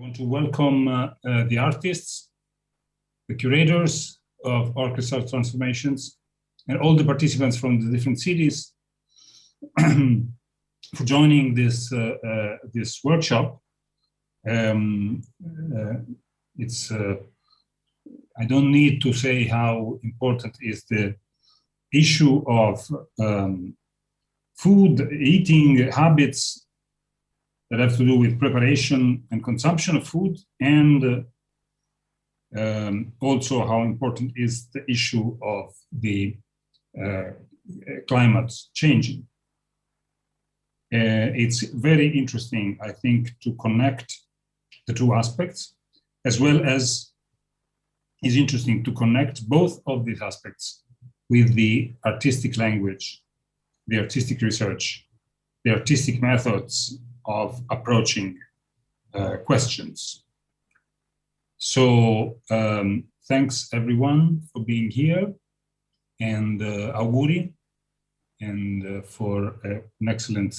want to welcome the artists, the curators of orchestral transformations, and all the participants from the different cities for joining this this workshop. I don't need to say how important is the issue of food, eating habits that have to do with preparation and consumption of food, and also how important is the issue of the climate changing. It's very interesting, I think, to connect the two aspects, as well as it's interesting to connect both of these aspects with the artistic language, the artistic research, the artistic methods of approaching questions. So thanks everyone for being here, and auguri, and for an excellent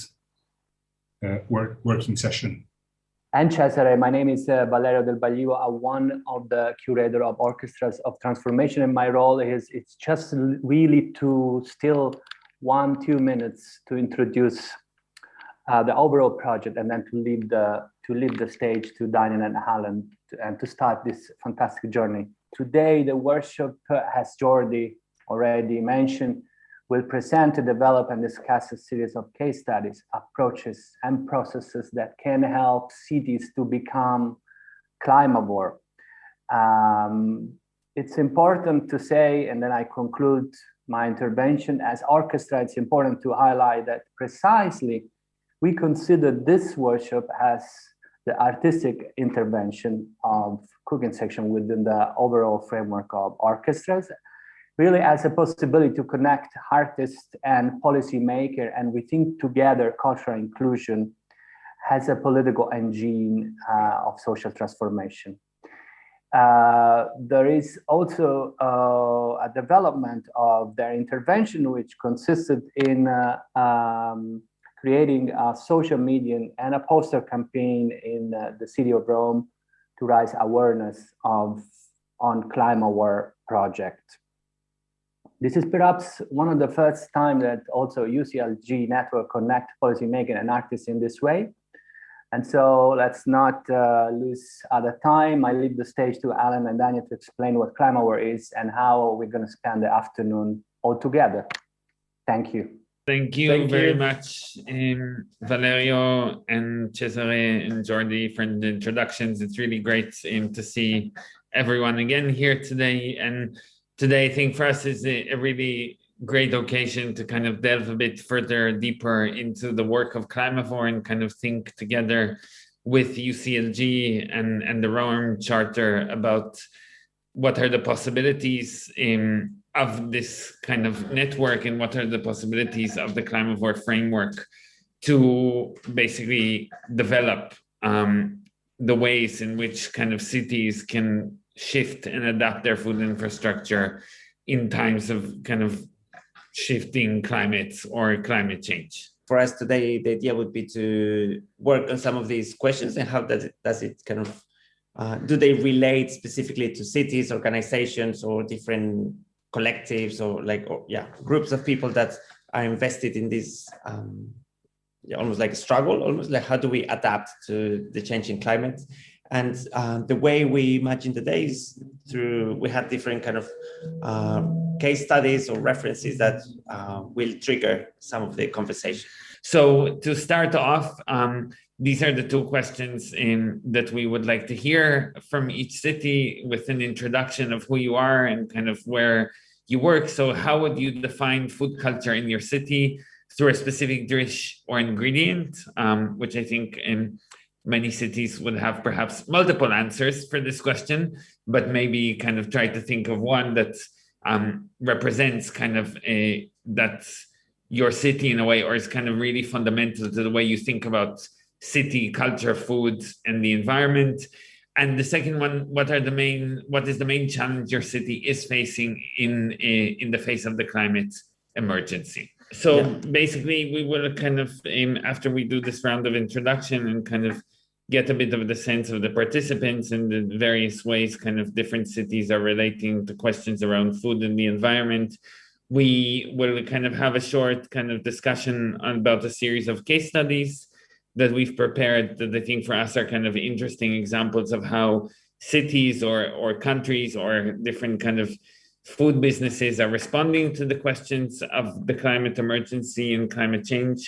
working session. And Cesare, my name is Valerio del BAGLIVO. I'm one of the curator of Orchestras of Transformation, and my role is it's just really to still 1-2 minutes to introduce the overall project, and then to leave the stage to Daniel and Alan and to start this fantastic journey. Today, the workshop, as Jordi already mentioned, will present, to develop and discuss a series of case studies, approaches, and processes that can help cities to become CLIMAVORE. It's important to say, and then I conclude my intervention, as Orchestra, it's important to highlight that precisely we consider this workshop as the artistic intervention of cooking section within the overall framework of Orchestras, really as a possibility to connect artists and policymaker, and we think together cultural inclusion has a political engine of social transformation. There is also a development of their intervention, which consisted in creating a social media and a poster campaign in the city of Rome to raise awareness on CLIMAVORE project. This is perhaps one of the first time that also UCLG network connect policymaking and artists in this way. And so let's not lose other time. I leave the stage to Alan and Daniel to explain what CLIMAVORE is and how we're going to spend the afternoon all together. Thank you. Thank you very much, Valerio and Cesare and Jordi, for the introductions. It's really great to see everyone again here today. And today, I think for us is a really great occasion to kind of delve a bit further, deeper into the work of CLIMAVORE and kind of think together with UCLG and the Rome Charter about what are the possibilities of this kind of network, and what are the possibilities of the CLIMAVORE framework to basically develop the ways in which kind of cities can shift and adapt their food infrastructure in times of kind of shifting climates or climate change. For us today, the idea would be to work on some of these questions and how does it kind of, do they relate specifically to cities, organizations, or different collectives, or groups of people that are invested in this almost like a struggle, almost like how do we adapt to the changing climate? And the way we imagine today is through, we had different kind of case studies or references that will trigger some of the conversation. So to start off, these are the two questions that we would like to hear from each city, with an introduction of who you are and kind of where you work. So how would you define food culture in your city through a specific dish or ingredient, which I think in many cities would have perhaps multiple answers for this question, but maybe kind of try to think of one that represents kind of that's your city in a way, or is kind of really fundamental to the way you think about city culture, food, and the environment. And the second one, what is the main challenge your city is facing in the face of the climate emergency? So basically, we will kind of, after we do this round of introduction and kind of get a bit of the sense of the participants and the various ways kind of different cities are relating to questions around food and the environment. We will kind of have a short kind of discussion about a series of case studies that we've prepared that I think for us are kind of interesting examples of how cities or countries or different kind of food businesses are responding to the questions of the climate emergency and climate change.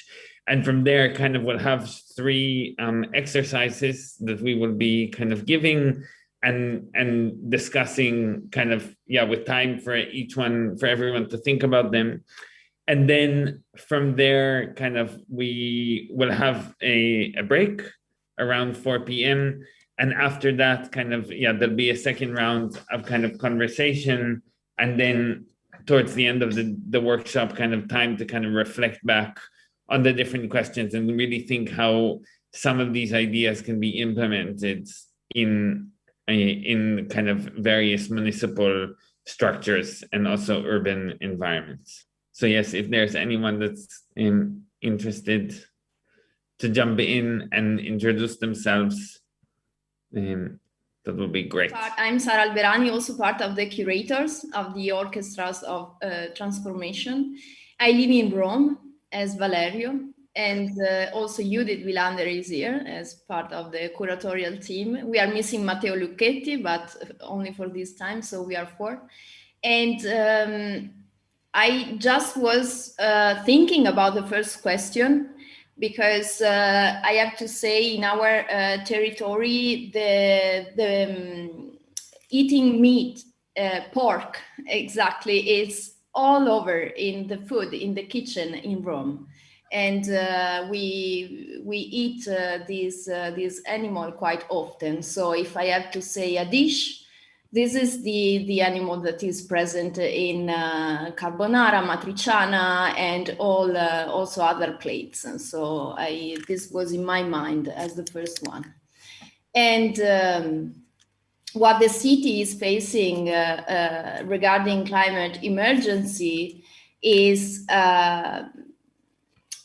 And from there, kind of we'll have three exercises that we will be kind of giving and discussing kind of, with time for each one, for everyone to think about them. And then from there, kind of, we will have a break around 4 p.m. And after that, kind of, there'll be a second round of kind of conversation. And then towards the end of the workshop, kind of time to kind of reflect back on the different questions and really think how some of these ideas can be implemented in kind of various municipal structures and also urban environments. So yes, if there's anyone that's interested to jump in and introduce themselves, that would be great. I'm SARA ALBERANI, also part of the curators of the Orchestras of Transformation. I live in Rome as Valerio, and also JUDITH is here as part of the curatorial team. We are missing Matteo Lucchetti, but only for this time, so we are 4. And I just was thinking about the first question, because I have to say in our territory, the eating meat, pork exactly, is all over in the food, in the kitchen in Rome. And we eat this animal quite often. So if I have to say a dish, this is the animal that is present in carbonara, matriciana, and all also other plates. And so this was in my mind as the first one. And what the city is facing regarding climate emergency is, I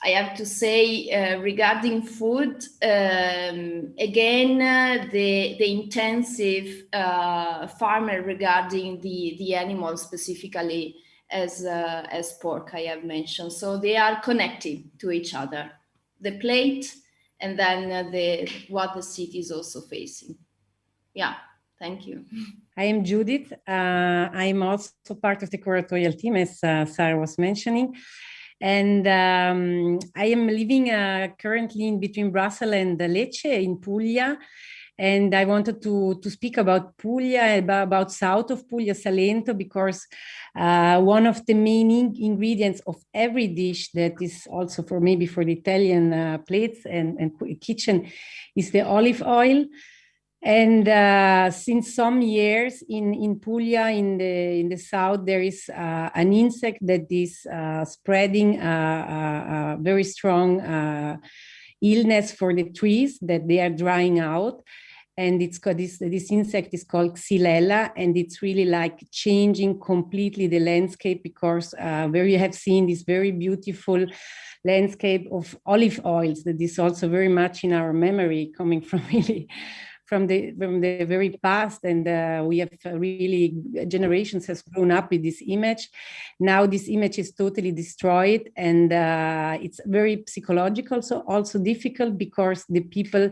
have to say, regarding food, again, the intensive farmer regarding the animals, specifically as pork, I have mentioned. So they are connected to each other, the plate, and then what the city is also facing. Yeah, thank you. I am Judith. I'm also part of the curatorial team, as Sarah was mentioning. And I am living currently in between Brussels and Lecce in Puglia. And I wanted to speak about Puglia, about south of Puglia, Salento, because one of the main ingredients of every dish that is also for maybe for the Italian plates and kitchen is the olive oil. And since some years in Puglia, in the south, there is an insect that is spreading a very strong illness for the trees, that they are drying out. And it's called this insect is called Xylella, and it's really like changing completely the landscape, because where you have seen this very beautiful landscape of olive oils that is also very much in our memory, coming from really from the very past, and we have really generations has grown up with this image. Now this image is totally destroyed, and it's very psychological, so also difficult, because the people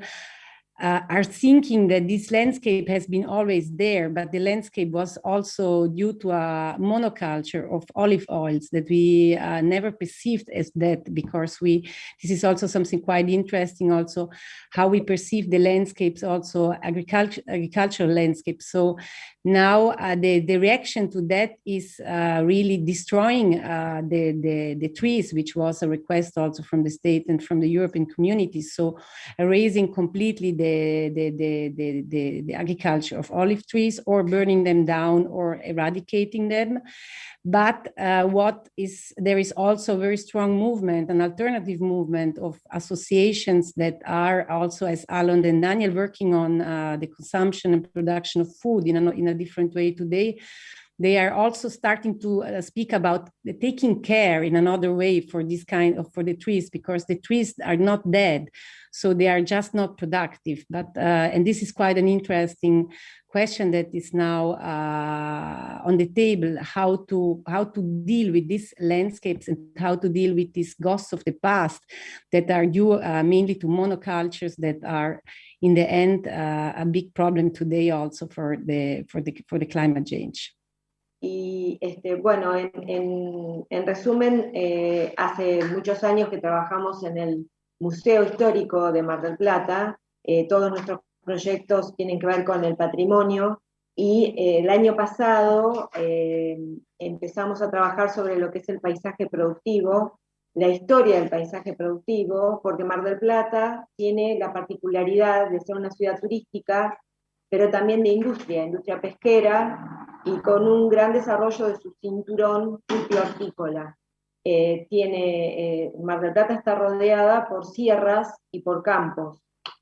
are thinking that this landscape has been always there, but the landscape was also due to a monoculture of olive oils that we never perceived as that, because this is also something quite interesting, also how we perceive the landscapes, also agricultural landscapes. So now the reaction to that is really destroying the trees, which was a request also from the state and from the European community. So erasing completely the agriculture of olive trees, or burning them down, or eradicating them. But there is also a very strong movement, an alternative movement of associations that are also, as ALON and Daniel, working on the consumption and production of food in a different way today, they are also starting to speak about taking care in another way for this kind of, for the trees, because the trees are not dead, so they are just not productive. But and this is quite an interesting question that is now on the table, how to deal with these landscapes and how to deal with these ghosts of the past that are due mainly to monocultures that are in the end a big problem today also for the climate change. Y bueno, en resumen, hace muchos años que trabajamos en el Museo Histórico de Mar del Plata. Todos nuestros proyectos tienen que ver con el patrimonio, y el año pasado empezamos a trabajar sobre lo que es el paisaje productivo, la historia del paisaje productivo, porque Mar del Plata tiene la particularidad de ser una ciudad turística, pero también de industria pesquera, y con un gran desarrollo de su cinturón hortícola. Mar del Plata está rodeada por sierras y por campos.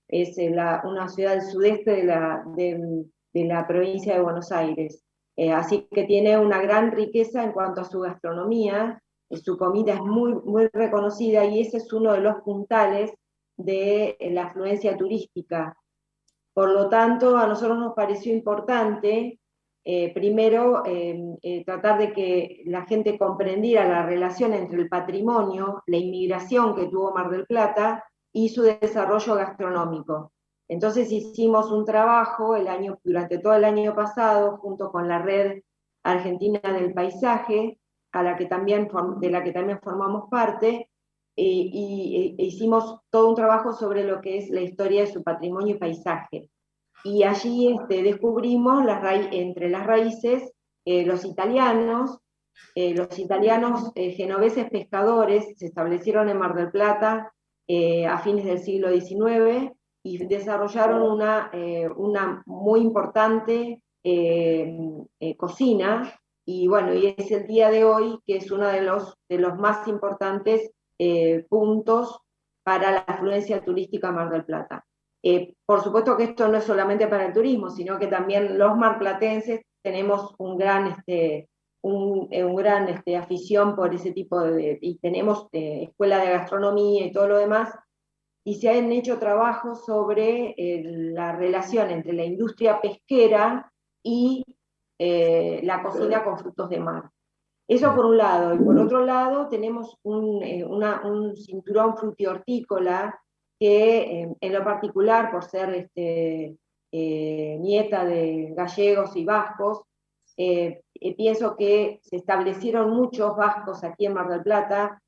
Es una ciudad del sudeste de la provincia de Buenos Aires. Así que tiene una gran riqueza en cuanto a su gastronomía, su comida es muy reconocida, y ese es uno de los puntales de la afluencia turística. Por lo tanto, a nosotros nos pareció importante, primero, tratar de que la gente comprendiera la relación entre el patrimonio, la inmigración que tuvo Mar del Plata y su desarrollo gastronómico. Entonces hicimos un trabajo durante todo el año pasado, junto con la Red Argentina del Paisaje, de la que también formamos parte, y hicimos todo un trabajo sobre lo que es la historia de su patrimonio y paisaje. Y allí descubrimos entre las raíces los italianos genoveses pescadores se establecieron en Mar del Plata a fines del siglo XIX y desarrollaron una muy importante cocina, y bueno, y es el día de hoy que es uno de los más importantes puntos para la afluencia turística a Mar del Plata. Por supuesto que esto no es solamente para el turismo, sino que también los marplatenses tenemos un gran afición por ese tipo y tenemos escuela de gastronomía y todo lo demás, y se han hecho trabajos sobre la relación entre la industria pesquera y la cocina con frutos de mar. Eso por un lado, y por otro lado tenemos un cinturón frutihortícola que en lo particular, por ser nieta de gallegos y vascos, pienso que se establecieron muchos vascos aquí en Mar del Plata,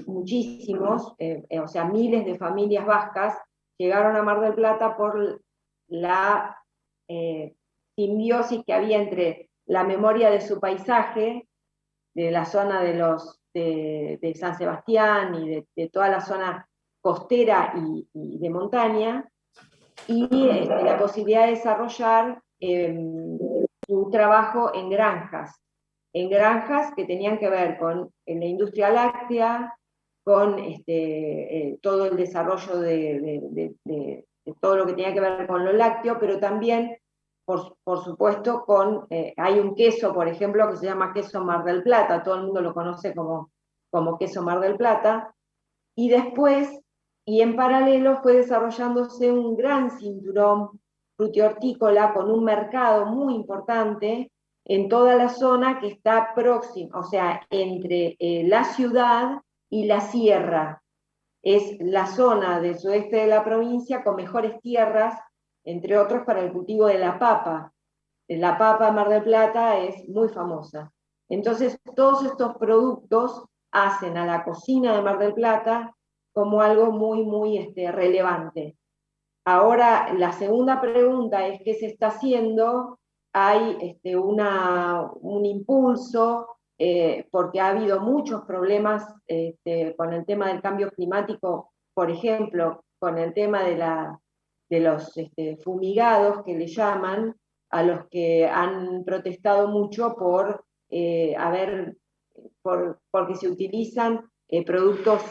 muchísimos, o sea, miles de familias vascas llegaron a Mar del Plata por la simbiosis que había entre la memoria de su paisaje, de la zona de San Sebastián y de toda la zona costera y de montaña, y la posibilidad de desarrollar su trabajo en granjas que tenían que ver con la industria láctea, con todo el desarrollo de todo lo que tenía que ver con lo lácteo, pero también, por supuesto, hay un queso, por ejemplo, que se llama queso Mar del Plata, todo el mundo lo conoce como queso Mar del Plata, y después, y en paralelo, fue desarrollándose un gran cinturón frutihortícola con un mercado muy importante en toda la zona que está próxima, o sea, entre la ciudad y la sierra. Es la zona del sudeste de la provincia con mejores tierras, entre otros para el cultivo de la papa. La papa Mar del Plata es muy famosa. Entonces, todos estos productos hacen a la cocina de Mar del Plata como algo muy relevante. Ahora, la segunda pregunta es ¿qué se está haciendo? Hay un impulso, porque ha habido muchos problemas con el tema del cambio climático, por ejemplo, con el tema de los fumigados que le llaman, a los que han protestado mucho porque se utilizan productos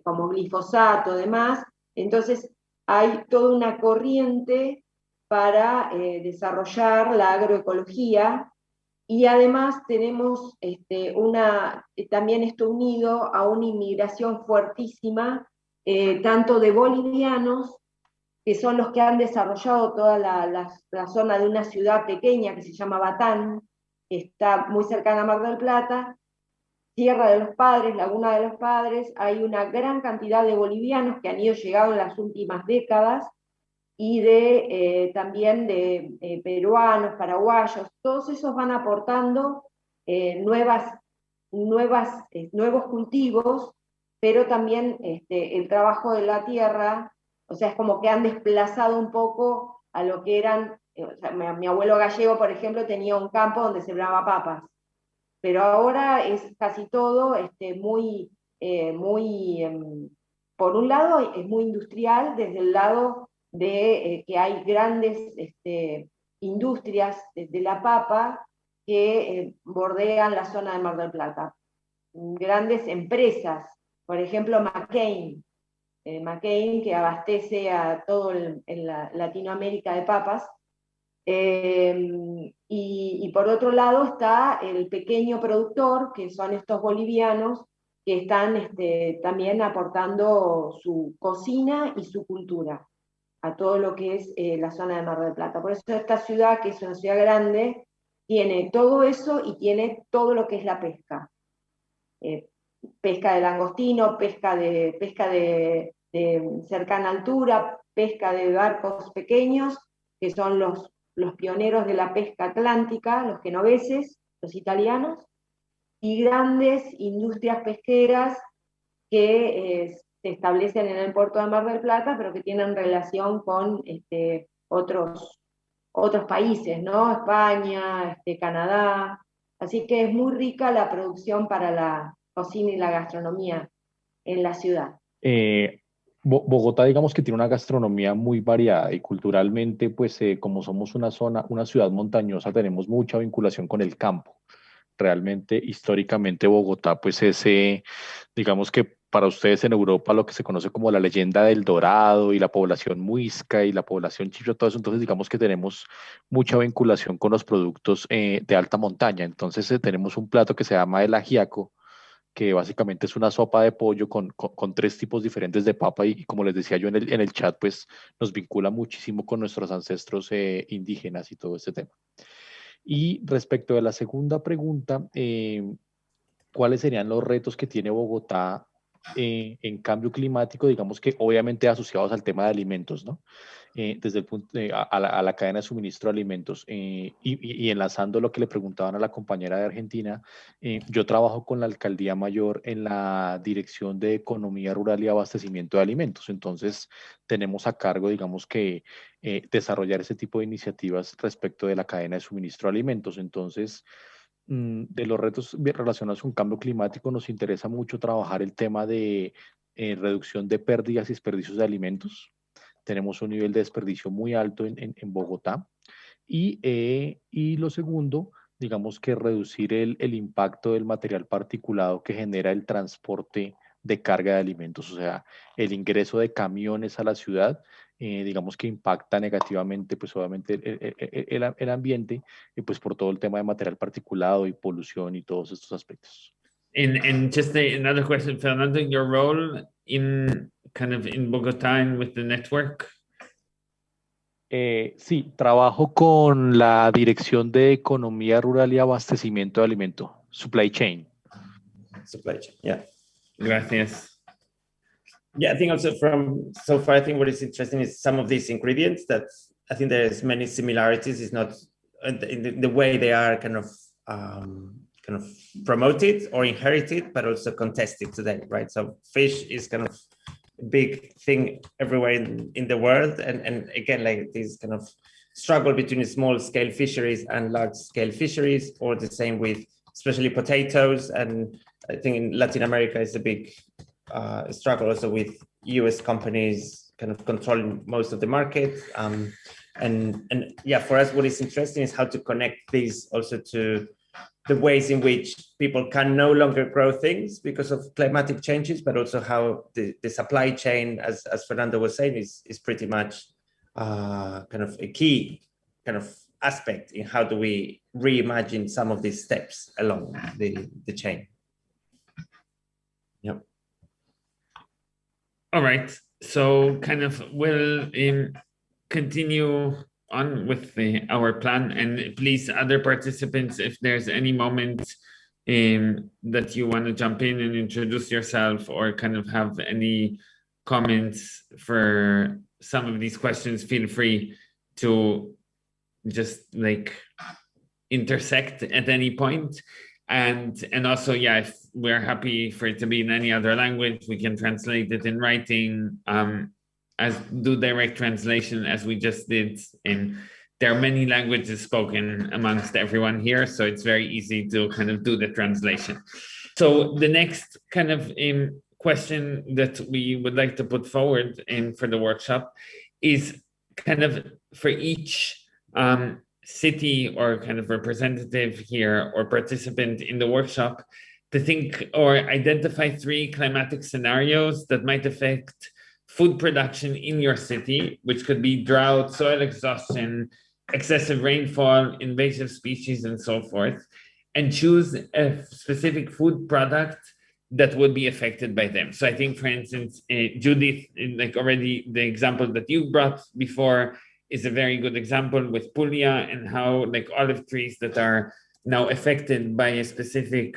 como glifosato y demás. Entonces hay toda una corriente para desarrollar la agroecología, Y además tenemos también esto unido a una inmigración fuertísima, tanto de bolivianos, que son los que han desarrollado toda la zona de una ciudad pequeña que se llama Batán, que está muy cercana a Mar del Plata, Tierra de los Padres, Laguna de los Padres. Hay una gran cantidad de bolivianos que han ido llegando en las últimas décadas, y también de peruanos, paraguayos. Todos esos van aportando nuevos cultivos, pero también el trabajo de la tierra, o sea, es como que han desplazado un poco a lo que eran, o sea, mi abuelo gallego, por ejemplo, tenía un campo donde sembraba papas, pero ahora es casi todo por un lado es muy industrial, desde el lado de que hay grandes industrias de la papa que bordean la zona de Mar del Plata. Grandes empresas, por ejemplo McCain, que abastece a todo Latinoamérica de papas. Y por otro lado está el pequeño productor, que son estos bolivianos, que están también aportando su cocina y su cultura a todo lo que es la zona de Mar del Plata. Por eso esta ciudad, que es una ciudad grande, tiene todo eso y tiene todo lo que es la pesca. Pesca de langostino, pesca de cercana altura, pesca de barcos pequeños, que son los pioneros de la pesca atlántica, los genoveses, los italianos, y grandes industrias pesqueras que se establecen en el puerto de Mar del Plata, pero que tienen relación con otros países, ¿no? España, Canadá. Así que es muy rica la producción para la cocina y la gastronomía en la ciudad. Bogotá, digamos que tiene una gastronomía muy variada y culturalmente, pues como somos una ciudad montañosa, tenemos mucha vinculación con el campo. Realmente, históricamente, Bogotá, pues digamos que para ustedes en Europa lo que se conoce como la leyenda del Dorado y la población muisca y la población chifra, todo eso, entonces digamos que tenemos mucha vinculación con los productos de alta montaña. Entonces tenemos un plato que se llama el ajiaco, que básicamente es una sopa de pollo con tres tipos diferentes de papa y como les decía yo en el chat, pues nos vincula muchísimo con nuestros ancestros indígenas y todo este tema. Y respecto de la segunda pregunta, ¿cuáles serían los retos que tiene Bogotá en cambio climático? Digamos que obviamente asociados al tema de alimentos, ¿no? Desde el punto a la cadena de suministro de alimentos. Y enlazando lo que le preguntaban a la compañera de Argentina, yo trabajo con la Alcaldía Mayor en la Dirección de Economía Rural y Abastecimiento de Alimentos. Entonces, tenemos a cargo, digamos que, desarrollar ese tipo de iniciativas respecto de la cadena de suministro de alimentos. Entonces, de los retos relacionados con cambio climático, nos interesa mucho trabajar el tema de reducción de pérdidas y desperdicios de alimentos. Tenemos un nivel de desperdicio muy alto en Bogotá. Y lo segundo, digamos que reducir el impacto del material particulado que genera el transporte de carga de alimentos, o sea, el ingreso de camiones a la ciudad, digamos que impacta negativamente, pues obviamente el ambiente, pues por todo el tema de material particulado y polución y todos estos aspectos. And just another question, Fernando, your role in Bogotá and with the network. Sí, trabajo con la Dirección de Economía Rural y Abastecimiento de Alimentos, Supply Chain. Supply chain, yeah. Gracias. Yeah, I think also so far, I think what is interesting is some of these ingredients that I think there's many similarities. It's not in the way they are kind of promoted or inherited, but also contested today, right? So fish is kind of a big thing everywhere in the world. And again, like this kind of struggle between small scale fisheries and large scale fisheries, or the same with especially potatoes. And I think in Latin America is a big struggle also with US companies kind of controlling most of the market. And yeah, for us, what is interesting is how to connect these also to the ways in which people can no longer grow things because of climatic changes, but also how the supply chain, as Fernando was saying, is pretty much kind of a key kind of aspect in how do we reimagine some of these steps along the chain. Yep. All right, so kind of we'll continue on with our plan, and please, other participants, if there's any moment that you want to jump in and introduce yourself or kind of have any comments for some of these questions, feel free to just like intersect at any point. And also, yeah, if we're happy for it to be in any other language, we can translate it in writing, as do direct translation as we just did. And there are many languages spoken amongst everyone here, so it's very easy to kind of do the translation. So the next kind of question that we would like to put forward for the workshop is kind of for each city or kind of representative here or participant in the workshop to think or identify 3 climatic scenarios that might affect food production in your city, which could be drought, soil exhaustion, excessive rainfall, invasive species, and so forth, and choose a specific food product that would be affected by them. So I think, for instance, Judith, like already the example that you brought before is a very good example with Puglia and how like olive trees that are now affected by a specific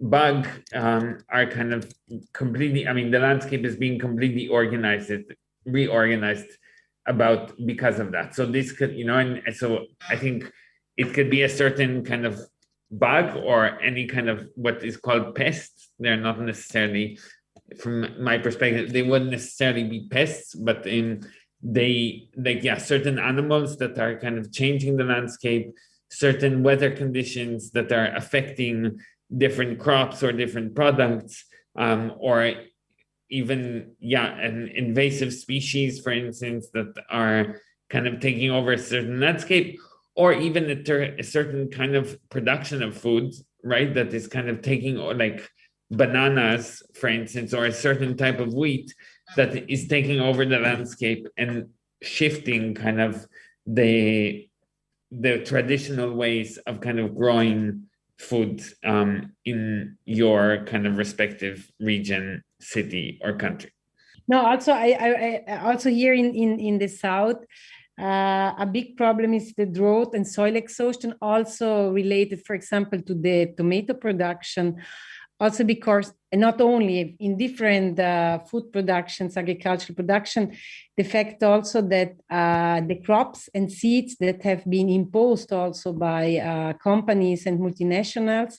bug are kind of completely, I mean, the landscape is being completely reorganized about because of that. So this could, you know, and so I think it could be a certain kind of bug or any kind of what is called pests. They're not necessarily, from my perspective, they wouldn't necessarily be pests, but certain animals that are kind of changing the landscape, certain weather conditions that are affecting different crops or different products, or even, an invasive species, for instance, that are kind of taking over a certain landscape, or even a certain kind of production of food, right, that is kind of taking, like bananas, for instance, or a certain type of wheat that is taking over the landscape and shifting kind of the traditional ways of kind of growing food in your kind of respective region, city, or country. No, also I also here in the south, a big problem is the drought and soil exhaustion, also related, for example, to the tomato production. Also because, and not only in different food productions, agricultural production, the fact also that the crops and seeds that have been imposed also by companies and multinationals,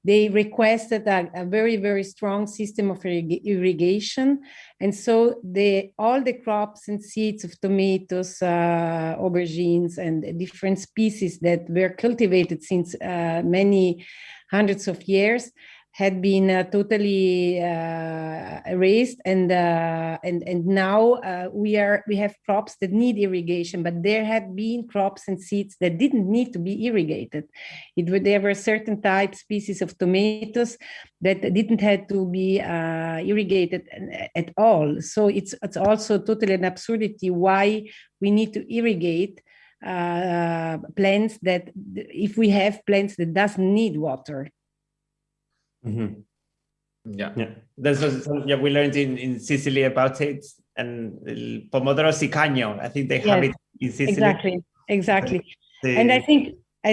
they requested a very, very strong system of irrigation. And so all the crops and seeds of tomatoes, aubergines, and different species that were cultivated since many hundreds of years had been totally erased, and now we have crops that need irrigation, but there had been crops and seeds that didn't need to be irrigated. There were certain type species of tomatoes that didn't have to be irrigated at all. So it's also totally an absurdity why we need to irrigate plants that, if we have plants that doesn't need water. Mm-hmm. Yeah. That's what we learned in Sicily about it, and pomodoro sicaño. I think they have it in Sicily. Exactly. And I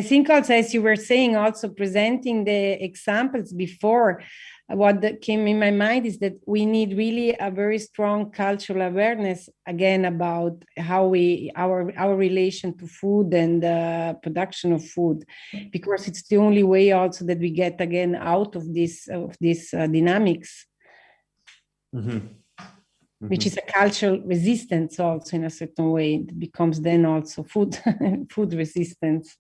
think also, as you were saying, also presenting the examples before, what came in my mind is that we need really a very strong cultural awareness again about how our relation to food and production of food, because it's the only way also that we get again out of this dynamics, which is a cultural resistance also in a certain way. It becomes then also food resistance.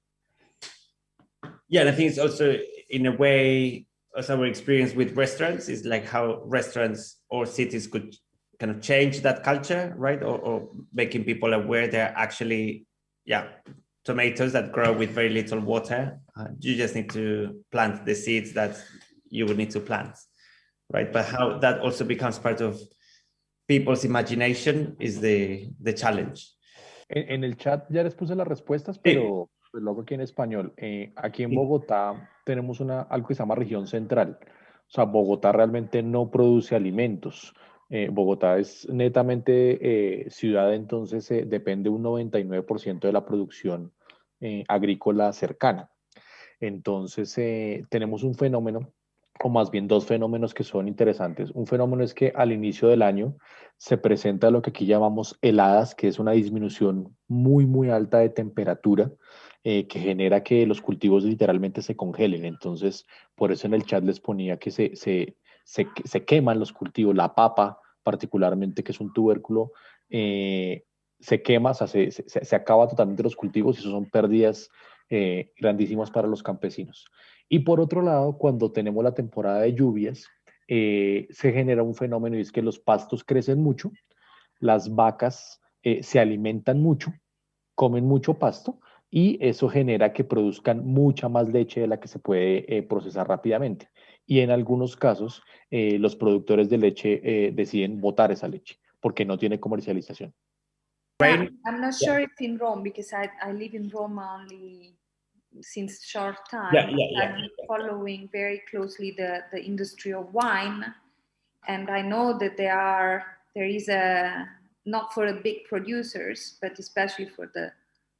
Yeah, and I think it's also in a way, as our experience with restaurants is like how restaurants or cities could kind of change that culture, right? Or making people aware they're actually, tomatoes that grow with very little water. You just need to plant the seeds that you would need to plant, right? But how that also becomes part of people's imagination is the challenge. En el chat ya les puse las respuestas, pero Pues lo hago aquí en español. Aquí en Bogotá tenemos algo que se llama región central. O sea, Bogotá realmente no produce alimentos. Bogotá es netamente ciudad, entonces depende un 99% de la producción agrícola cercana. Entonces, tenemos un fenómeno, o más bien dos fenómenos que son interesantes. Un fenómeno es que al inicio del año se presenta lo que aquí llamamos heladas, que es una disminución muy, muy alta de temperatura que genera que los cultivos literalmente se congelen. Entonces, por eso en el chat les ponía que se queman los cultivos, la papa particularmente, que es un tubérculo, se quema, o sea, se acaba totalmente los cultivos y eso son pérdidas grandísimas para los campesinos. Y por otro lado, cuando tenemos la temporada de lluvias, se genera un fenómeno y es que los pastos crecen mucho, las vacas se alimentan mucho, comen mucho pasto y eso genera que produzcan mucha más leche de la que se puede procesar rápidamente. Y en algunos casos, los productores de leche deciden botar esa leche porque no tiene comercialización. Yeah, I'm not sure if in Rome, because I live in Rome only since short time. I'm following very closely the industry of wine, and I know that there is not for the big producers, but especially for the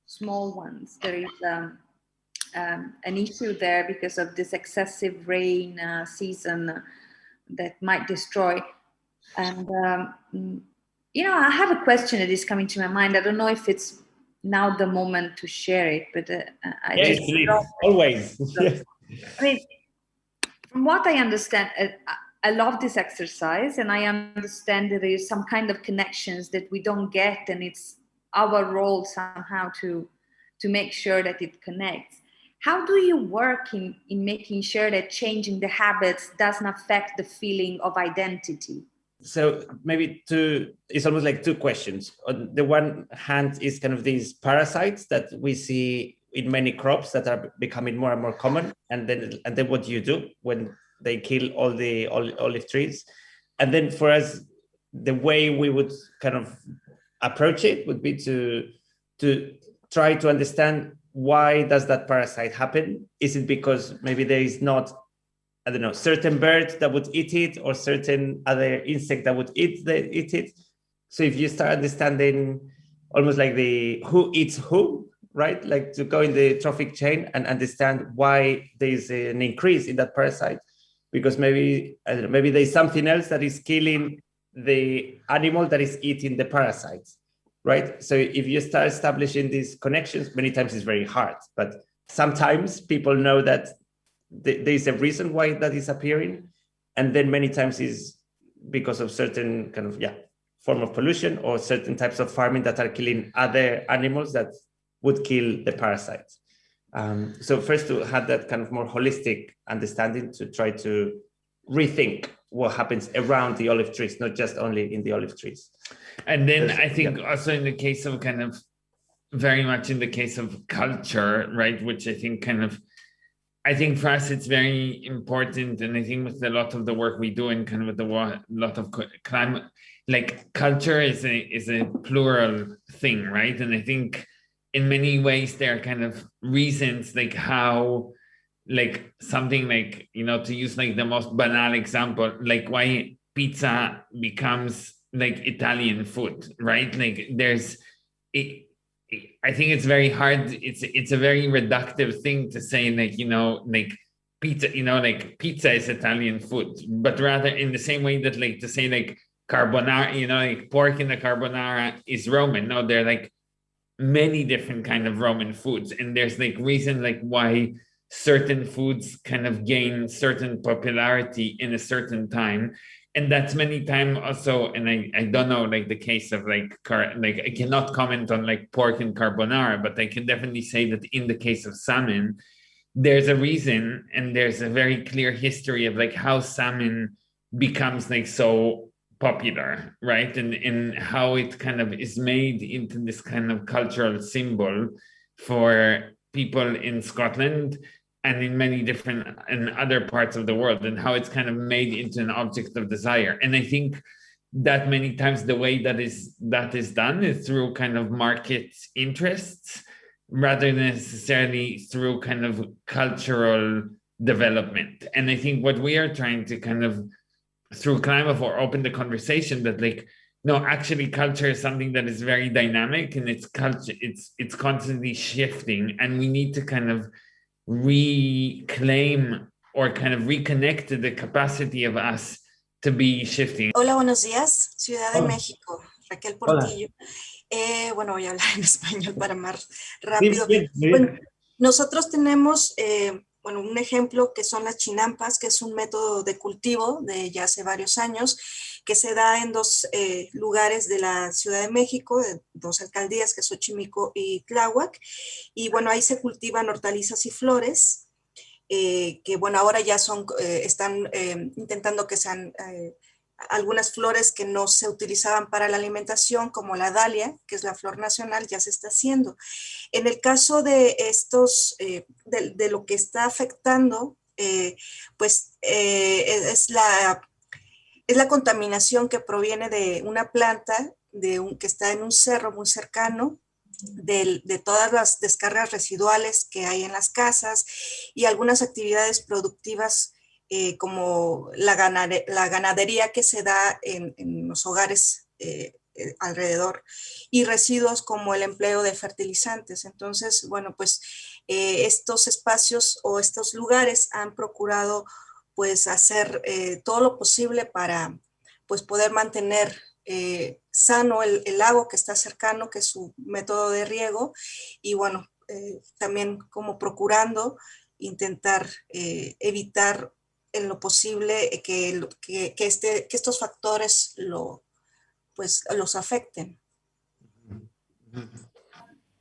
small ones, there is an issue there because of this excessive rain season that might destroy. And you know, I have a question that is coming to my mind. I don't know if it's now the moment to share it, but yes, always. I mean, from what I understand, I love this exercise, and I understand that there is some kind of connections that we don't get, and it's our role somehow to make sure that it connects. How do you work in making sure that changing the habits doesn't affect the feeling of identity? So maybe it's almost like two questions. On the one hand is kind of these parasites that we see in many crops that are becoming more and more common. And then what do you do when they kill all the olive trees? And then for us, the way we would kind of approach it would be to try to understand, why does that parasite happen? Is it because maybe there is not, I don't know, certain birds that would eat it, or certain other insect that would eat it? So if you start understanding almost like the who eats who, right? Like to go in the trophic chain and understand why there's an increase in that parasite, because maybe, I don't know, maybe there's something else that is killing the animal that is eating the parasites, right? So if you start establishing these connections, many times it's very hard, but sometimes people know that there's a reason why that is appearing, and then many times is because of certain kind of form of pollution or certain types of farming that are killing other animals that would kill the parasites. So first, to have that kind of more holistic understanding, to try to rethink what happens around the olive trees, not just only in the olive trees. And then I think also in the case of kind of very much in the case of culture, right, which I think I think for us it's very important, and I think with a lot of the work we do and kind of with a lot of climate, like culture is a plural thing, right? And I think in many ways there are kind of reasons like how, like something like, you know, to use like the most banal example, like why pizza becomes like Italian food, right? Like I think it's very hard. It's a very reductive thing to say, like, you know, like pizza, you know, like pizza is Italian food, but rather in the same way that like to say like carbonara, you know, like pork in the carbonara is Roman. No, they're like many different kind of Roman foods, and there's like reason like why certain foods kind of gain certain popularity in a certain time. And that's many times also, and I don't know, like the case of like I cannot comment on like pork and carbonara, but I can definitely say that in the case of salmon, there's a reason, and there's a very clear history of like how salmon becomes like so popular, right? And how it kind of is made into this kind of cultural symbol for people in Scotland and in many different and other parts of the world, and how it's kind of made into an object of desire. And I think that many times the way that is done is through kind of market interests rather than necessarily through kind of cultural development. And I think what we are trying to kind of, through CLIMAVORE, open the conversation that like, no, actually culture is something that is very dynamic, and it's constantly shifting, and we need to kind of reclaim or kind of reconnect to the capacity of us to be shifting. Hola, buenos días, Ciudad de México, Raquel Portillo. Bueno, voy a hablar en español para más rápido. Bien. Bueno, nosotros tenemos bueno, un ejemplo que son las chinampas, que es un método de cultivo de ya hace varios años, que se da en dos lugares de la Ciudad de México, de dos alcaldías, que es Xochimilco y Tláhuac, y bueno, ahí se cultivan hortalizas y flores, que bueno, ahora ya son, están intentando que sean algunas flores que no se utilizaban para la alimentación, como la dalia, que es la flor nacional, ya se está haciendo. En el caso de estos, de lo que está afectando, pues es la contaminación que proviene de una planta que está en un cerro muy cercano, de todas las descargas residuales que hay en las casas y algunas actividades productivas como la ganadería que se da en los hogares alrededor, y residuos como el empleo de fertilizantes. Entonces, bueno, pues estos espacios o estos lugares han procurado pues hacer todo lo posible para pues poder mantener sano el lago que está cercano, que es su método de riego, y bueno, también como procurando intentar evitar en lo posible que estos factores los afecten.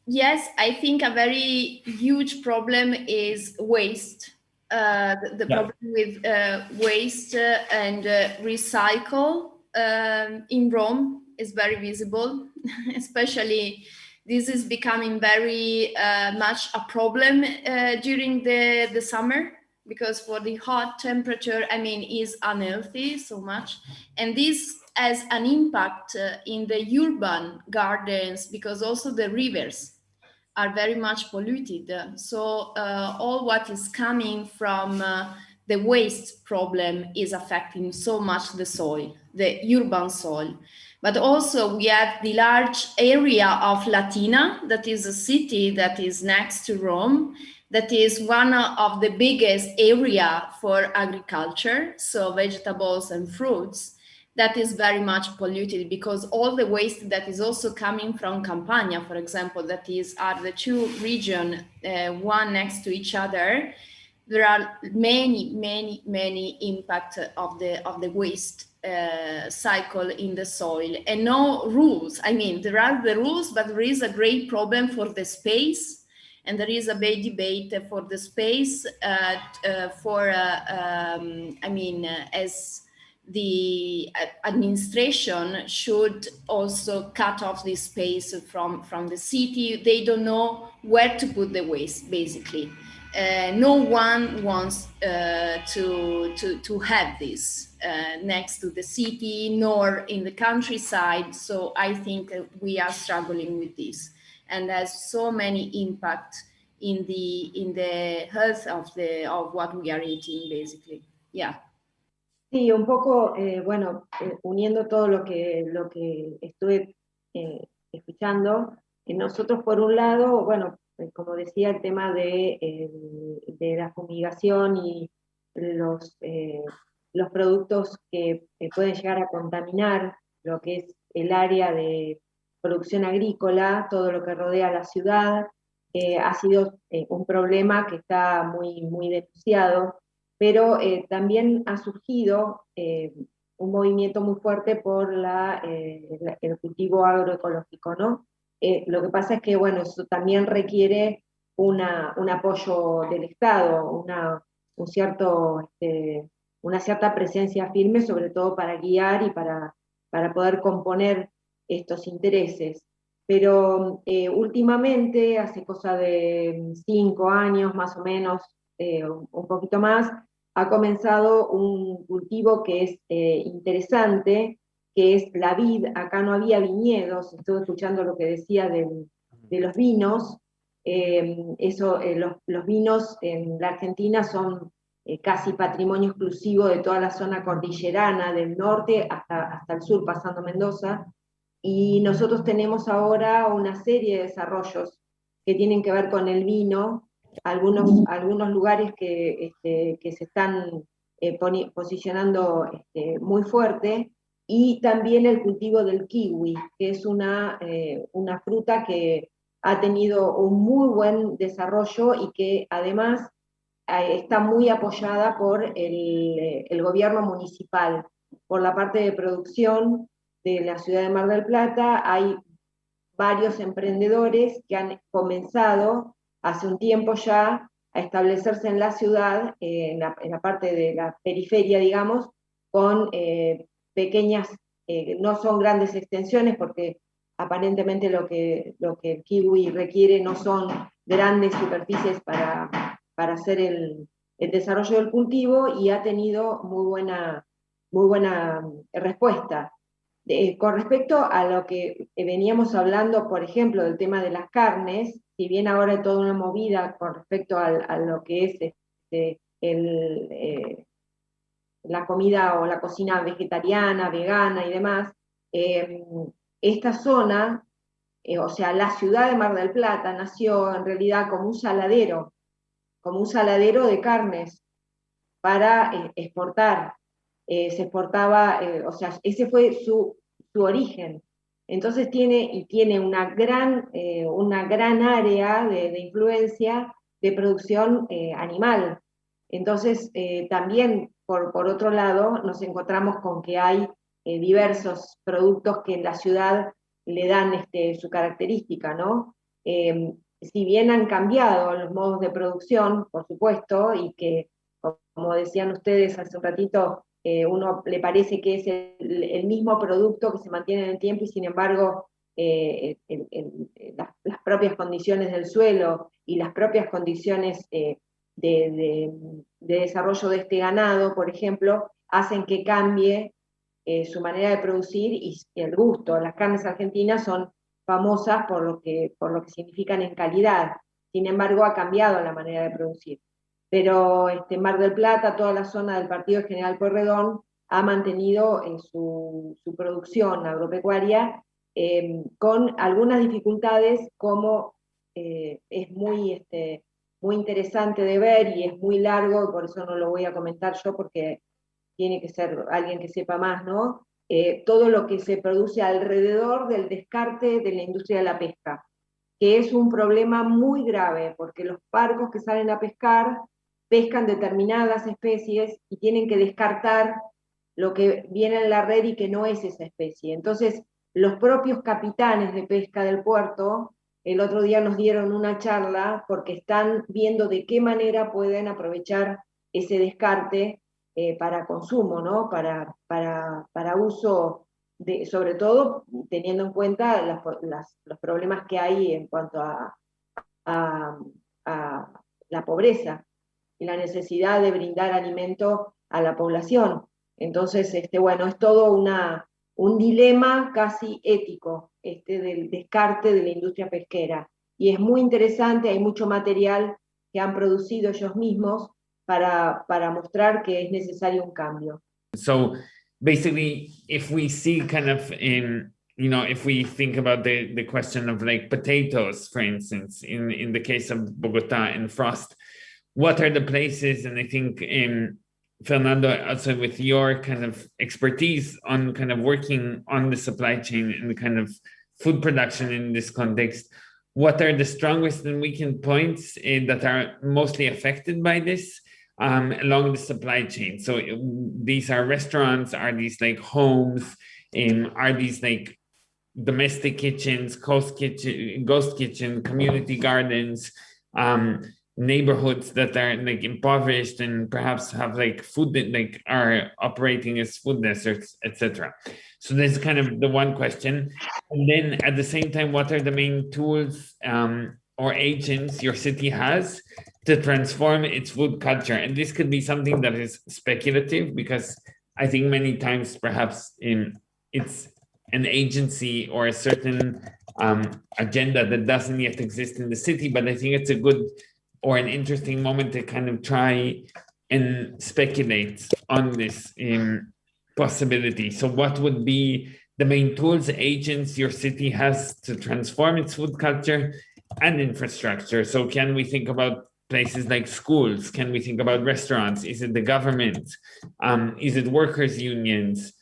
Yes, I think a very huge problem is waste. The problem with waste and recycle in Rome is very visible, especially this is becoming very much a problem during the summer, because for the hot temperature, I mean, is unhealthy so much. And this has an impact in the urban gardens, because also the rivers are very much polluted. So all what is coming from the waste problem is affecting so much the soil, the urban soil. But also we have the large area of Latina, that is a city that is next to Rome, that is one of the biggest area for agriculture, so vegetables and fruits, that is very much polluted, because all the waste that is also coming from Campania, for example, that are the two regions, one next to each other, there are many impact of the waste cycle in the soil, and no rules. I mean, there are the rules, but there is a great problem for the space. And there is a big debate for the space as the administration should also cut off this space from the city. They don't know where to put the waste, basically. No one wants to have this next to the city, nor in the countryside. So I think we are struggling with this. And there's so many impact in the health of what we are eating, basically. Yeah. Sí, un poco, bueno, uniendo todo lo que estuve escuchando, nosotros por un lado, bueno, como decía, el tema de la fumigación y los productos que pueden llegar a contaminar lo que es el área de producción agrícola, todo lo que rodea la ciudad, ha sido un problema que está muy denunciado, pero también ha surgido un movimiento muy fuerte por el cultivo agroecológico, ¿no? Lo que pasa es que, bueno, eso también requiere un apoyo del Estado, una cierta presencia firme, sobre todo para guiar y para poder componer estos intereses. Pero últimamente, hace cosa de 5 años más o menos, un poquito más, ha comenzado un cultivo que es interesante, que es la vid. Acá no había viñedos, estuve escuchando lo que decía de los vinos, Los vinos en la Argentina son casi patrimonio exclusivo de toda la zona cordillerana, del norte hasta el sur, pasando Mendoza, y nosotros tenemos ahora una serie de desarrollos que tienen que ver con el vino, algunos lugares que se están posicionando muy fuerte, y también el cultivo del kiwi, que es una fruta que ha tenido un muy buen desarrollo y que además está muy apoyada por el gobierno municipal. Por la parte de producción de la ciudad de Mar del Plata hay varios emprendedores que han comenzado hace un tiempo ya a establecerse en la ciudad, en la parte de la periferia, digamos, con pequeñas, no son grandes extensiones porque aparentemente lo que el kiwi requiere no son grandes superficies para hacer el desarrollo del cultivo, y ha tenido muy buena respuesta. Con respecto a lo que veníamos hablando, por ejemplo, del tema de las carnes, si bien ahora hay toda una movida con respecto a lo que es la comida o la cocina vegetariana, vegana y demás, esta zona, o sea, la ciudad de Mar del Plata nació en realidad como un saladero de carnes para exportar. Se exportaba, o sea, ese fue su origen. Entonces tiene una gran área de influencia de producción animal. Entonces, también, por otro lado, nos encontramos con que hay diversos productos que en la ciudad le dan su característica, ¿no? Si bien han cambiado los modos de producción, por supuesto, y que, como decían ustedes hace un ratito, uno le parece que es el mismo producto que se mantiene en el tiempo, y sin embargo las propias condiciones del suelo y las propias condiciones de desarrollo de este ganado, por ejemplo, hacen que cambie su manera de producir y el gusto. Las carnes argentinas son famosas por lo que significan en calidad, sin embargo ha cambiado la manera de producir. Pero Mar del Plata, toda la zona del Partido General Pueyrredón, ha mantenido su producción agropecuaria con algunas dificultades, como es muy interesante de ver y es muy largo, y por eso no lo voy a comentar yo porque tiene que ser alguien que sepa más, ¿no? Todo lo que se produce alrededor del descarte de la industria de la pesca, que es un problema muy grave, porque los barcos que salen a pescar pescan determinadas especies y tienen que descartar lo que viene en la red y que no es esa especie. Entonces, los propios capitanes de pesca del puerto, el otro día nos dieron una charla porque están viendo de qué manera pueden aprovechar ese descarte para consumo, ¿no? Para uso, sobre todo teniendo en cuenta los problemas que hay en cuanto a la pobreza y la necesidad de brindar alimento a la población. Entonces, bueno, es todo un dilema casi ético del descarte de la industria pesquera. Y es muy interesante, hay mucho material que han producido ellos mismos para mostrar que es necesario un cambio. So basically, if we see kind of if we think about the question of like potatoes, for instance, in the case of Bogota and frost, what are the places? And I think Fernando, also with your kind of expertise on kind of working on the supply chain and the kind of food production in this context, what are the strongest and weakened points that are mostly affected by this along the supply chain? So these are restaurants, are these like homes, are these like domestic kitchens, ghost kitchen, community gardens, neighborhoods that are like impoverished and perhaps have like food that like are operating as food deserts, etc. So that's kind of the one question. And then at the same time, what are the main tools or agents your city has to transform its food culture? And this could be something that is speculative, because I think many times perhaps it's an agency or a certain agenda that doesn't yet exist in the city, but I think it's a good or an interesting moment to kind of try and speculate on this possibility. So what would be the main tools, agents your city has to transform its food culture and infrastructure? So can we think about places like schools? Can we think about restaurants? Is it the government? Is it workers' unions?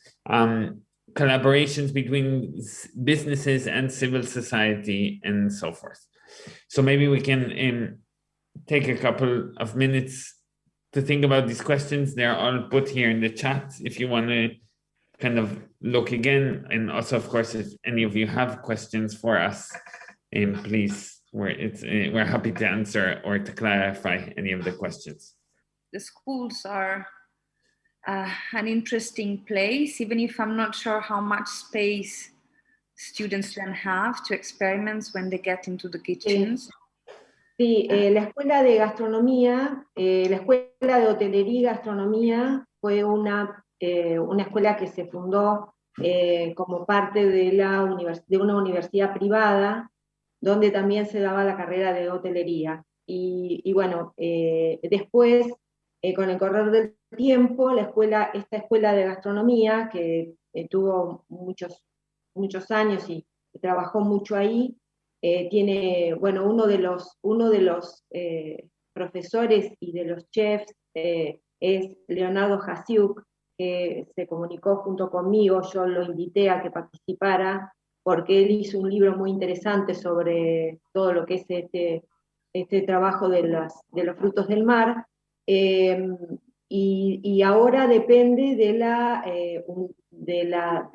Collaborations between businesses and civil society and so forth. So maybe we can take a couple of minutes to think about these questions. They're all put here in the chat if you want to kind of look again. And also, of course, if any of you have questions for us, please, we're happy to answer or to clarify any of the questions. The schools are an interesting place, even if I'm not sure how much space students then have to experiment when they get into the kitchens. Sí, la escuela de gastronomía, la escuela de hotelería y gastronomía fue una escuela que se fundó como parte de una universidad privada, donde también se daba la carrera de hotelería. Y bueno, después, con el correr del tiempo, esta escuela de gastronomía, que tuvo muchos años y trabajó mucho ahí, tiene, bueno, uno de los profesores y de los chefs es Leonardo Hasiuk, que se comunicó junto conmigo. Yo lo invité a que participara, porque él hizo un libro muy interesante sobre todo lo que es este trabajo de los frutos del mar, y ahora depende de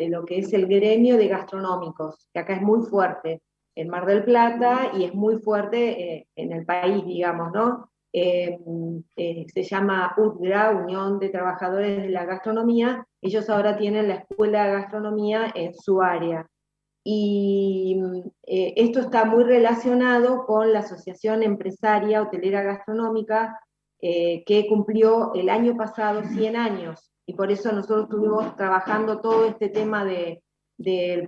lo que es el gremio de gastronómicos, que acá es muy fuerte en Mar del Plata y es muy fuerte en el país, digamos, ¿no? Se llama UTGRA, Unión de Trabajadores de la Gastronomía. Ellos ahora tienen la Escuela de Gastronomía en su área. Y esto está muy relacionado con la Asociación Empresaria Hotelera Gastronómica, que cumplió el año pasado 100 años, y por eso nosotros estuvimos trabajando todo este tema del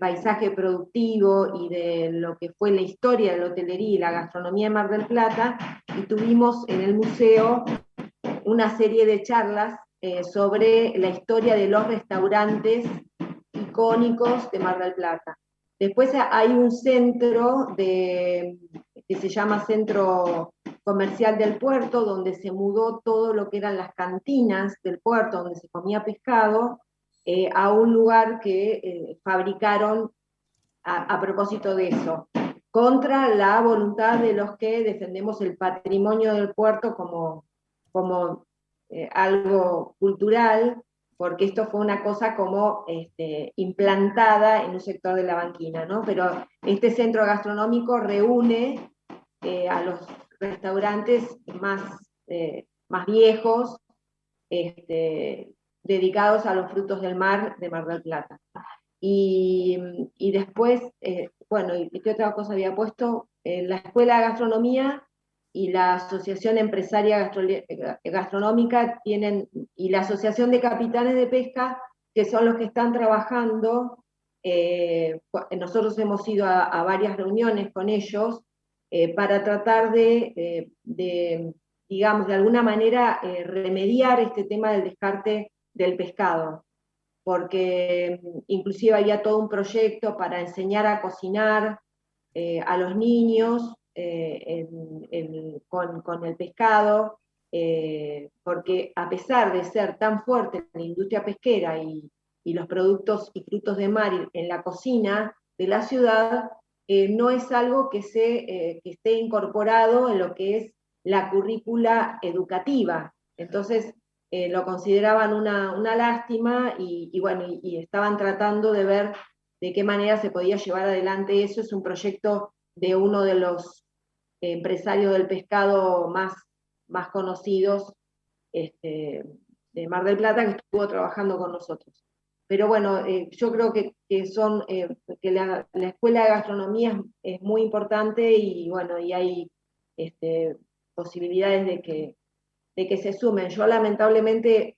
paisaje productivo y de lo que fue la historia de la hotelería y la gastronomía en Mar del Plata, y tuvimos en el museo una serie de charlas sobre la historia de los restaurantes icónicos de Mar del Plata. Después hay un centro que se llama Centro Comercial del Puerto, donde se mudó todo lo que eran las cantinas del puerto, donde se comía pescado, a un lugar que fabricaron a propósito de eso, contra la voluntad de los que defendemos el patrimonio del puerto como algo cultural, porque esto fue una cosa como implantada en un sector de la banquina, ¿no? Pero este centro gastronómico reúne a los restaurantes más viejos, dedicados a los frutos del mar de Mar del Plata. Y después, bueno, ¿y qué otra cosa había puesto? La Escuela de Gastronomía y la Asociación Empresaria Gastronómica y la Asociación de Capitanes de Pesca, que son los que están trabajando. Nosotros hemos ido a varias reuniones con ellos para tratar de, digamos, de alguna manera remediar este tema del descarte del pescado, porque inclusive había todo un proyecto para enseñar a cocinar a los niños con el pescado, porque a pesar de ser tan fuerte la industria pesquera y los productos y frutos de mar en la cocina de la ciudad, no es algo que esté incorporado en lo que es la currícula educativa. Entonces lo consideraban una lástima, y bueno, y estaban tratando de ver de qué manera se podía llevar adelante eso. Es un proyecto de uno de los empresarios del pescado más conocidos de Mar del Plata, que estuvo trabajando con nosotros. Pero bueno, yo creo que la Escuela de Gastronomía es muy importante, y bueno, y hay posibilidades de que se sumen. Yo lamentablemente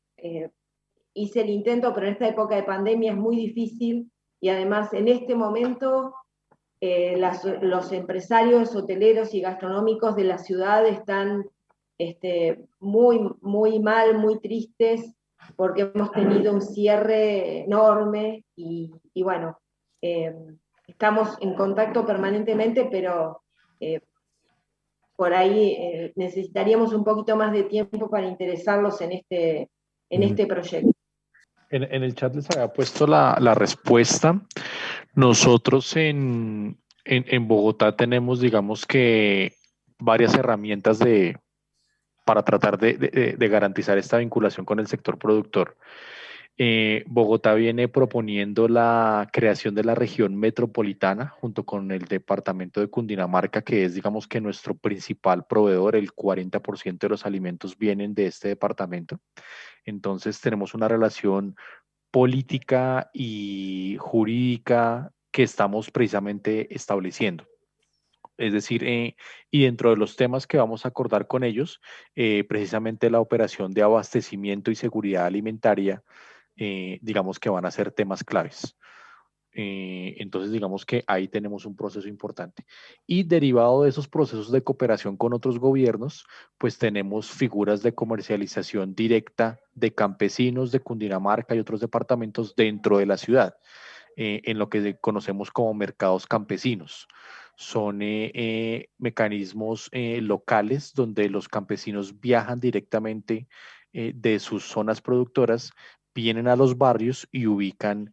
hice el intento, pero en esta época de pandemia es muy difícil, y además en este momento los empresarios hoteleros y gastronómicos de la ciudad están muy mal, muy tristes, porque hemos tenido un cierre enorme y bueno, estamos en contacto permanentemente, pero por ahí necesitaríamos un poquito más de tiempo para interesarlos en este proyecto. En el chat les había puesto la respuesta. Nosotros en Bogotá tenemos, digamos que, varias herramientas para tratar de garantizar esta vinculación con el sector productor. Bogotá viene proponiendo la creación de la región metropolitana junto con el departamento de Cundinamarca, que es, digamos que, nuestro principal proveedor. El 40% de los alimentos vienen de este departamento. Entonces tenemos una relación política y jurídica que estamos precisamente estableciendo. Es decir, y dentro de los temas que vamos a acordar con ellos, precisamente la operación de abastecimiento y seguridad alimentaria, digamos que van a ser temas claves. Entonces, digamos que ahí tenemos un proceso importante. Y derivado de esos procesos de cooperación con otros gobiernos, pues tenemos figuras de comercialización directa de campesinos de Cundinamarca y otros departamentos dentro de la ciudad, en lo que conocemos como mercados campesinos. Son mecanismos locales donde los campesinos viajan directamente de sus zonas productoras, vienen a los barrios y ubican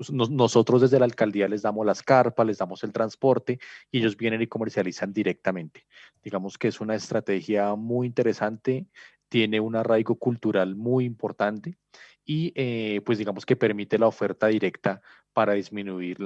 nosotros desde la alcaldía les damos las carpas, les damos el transporte y ellos vienen y comercializan directamente. Digamos que es una estrategia muy interesante, tiene un arraigo cultural muy importante y pues digamos que permite la oferta directa para disminuir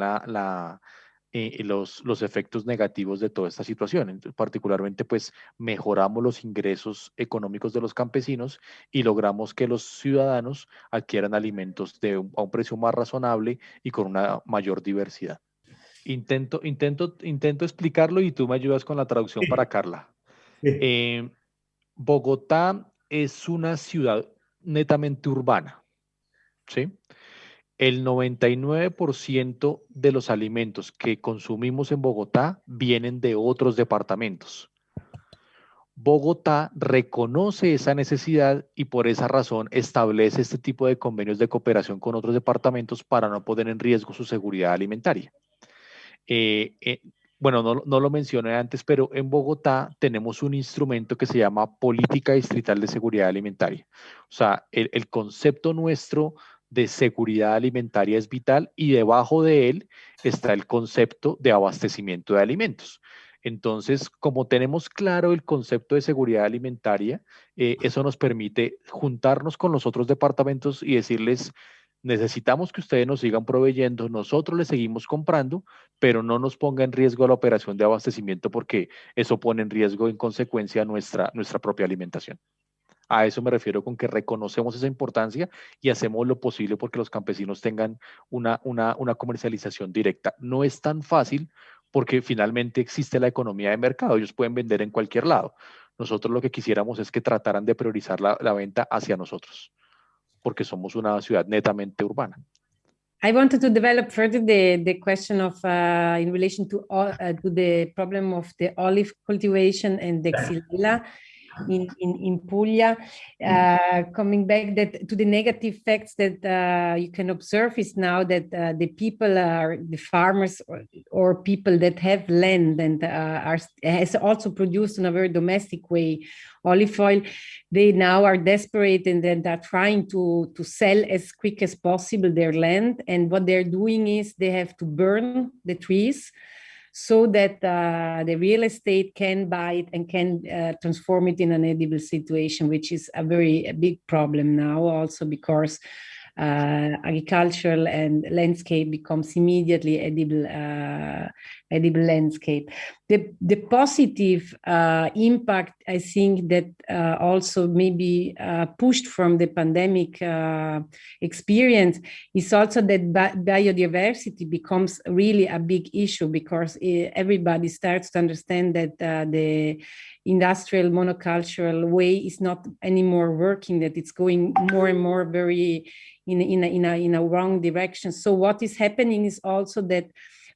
los efectos negativos de toda esta situación. Entonces, particularmente, pues mejoramos los ingresos económicos de los campesinos y logramos que los ciudadanos adquieran alimentos a un precio más razonable y con una mayor diversidad. Intento explicarlo y tú me ayudas con la traducción para Carla. Bogotá es una ciudad netamente urbana, ¿sí? El 99% de los alimentos que consumimos en Bogotá vienen de otros departamentos. Bogotá reconoce esa necesidad y por esa razón establece este tipo de convenios de cooperación con otros departamentos para no poner en riesgo su seguridad alimentaria. Bueno, no lo mencioné antes, pero en Bogotá tenemos un instrumento que se llama Política Distrital de Seguridad Alimentaria. O sea, el concepto nuestro de seguridad alimentaria es vital y debajo de él está el concepto de abastecimiento de alimentos. Entonces, como tenemos claro el concepto de seguridad alimentaria, eso nos permite juntarnos con los otros departamentos y decirles: necesitamos que ustedes nos sigan proveyendo, nosotros les seguimos comprando, pero no nos ponga en riesgo la operación de abastecimiento porque eso pone en riesgo en consecuencia nuestra propia alimentación. A eso me refiero con que reconocemos esa importancia y hacemos lo posible porque los campesinos tengan una comercialización directa. No es tan fácil porque finalmente existe la economía de mercado, ellos pueden vender en cualquier lado. Nosotros lo que quisiéramos es que trataran de priorizar la venta hacia nosotros, porque somos una ciudad netamente urbana. I wanted to develop further the question of in relation to the problem of the olive cultivation and the xylella in Puglia. Coming back to the negative facts that you can observe is now that the people are the farmers or people that have land and has also produced in a very domestic way olive oil. They now are desperate and then they're trying to sell as quick as possible their land. And what they're doing is they have to burn the trees so that the real estate can buy it and can transform it in an edible situation, which is a big problem now also because agricultural and landscape becomes immediately edible landscape. The positive impact, I think, that also maybe pushed from the pandemic experience is also that biodiversity becomes really a big issue because everybody starts to understand that the industrial monocultural way is not anymore working, that it's going more and more very in a wrong direction. So what is happening is also that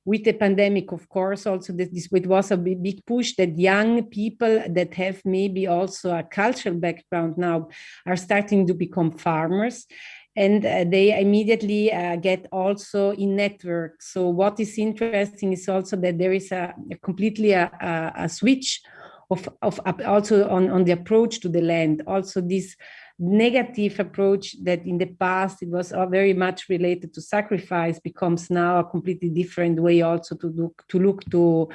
with the pandemic, of course, also it was a big push that young people that have maybe also a cultural background now are starting to become farmers. And they immediately get also in network. So what is interesting is also that there is a completely a switch of also on the approach to the land. Also this negative approach that in the past it was very much related to sacrifice becomes now a completely different way also to look to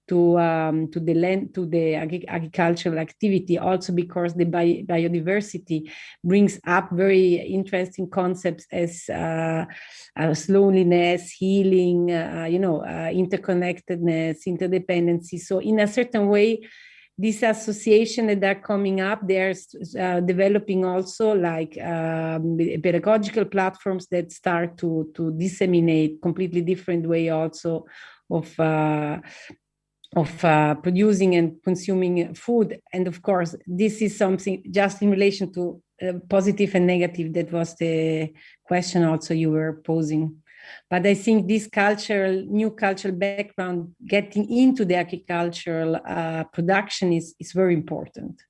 the land, to the agricultural activity, also because the biodiversity brings up very interesting concepts as loneliness, healing, interconnectedness, interdependency. So in a certain way, these associations that are coming up, they're developing also like pedagogical platforms that start to disseminate completely different way also of producing and consuming food. And of course, this is something just in relation to positive and negative. That was the question also you were posing. But I think this new cultural background, getting into the agricultural production is very important.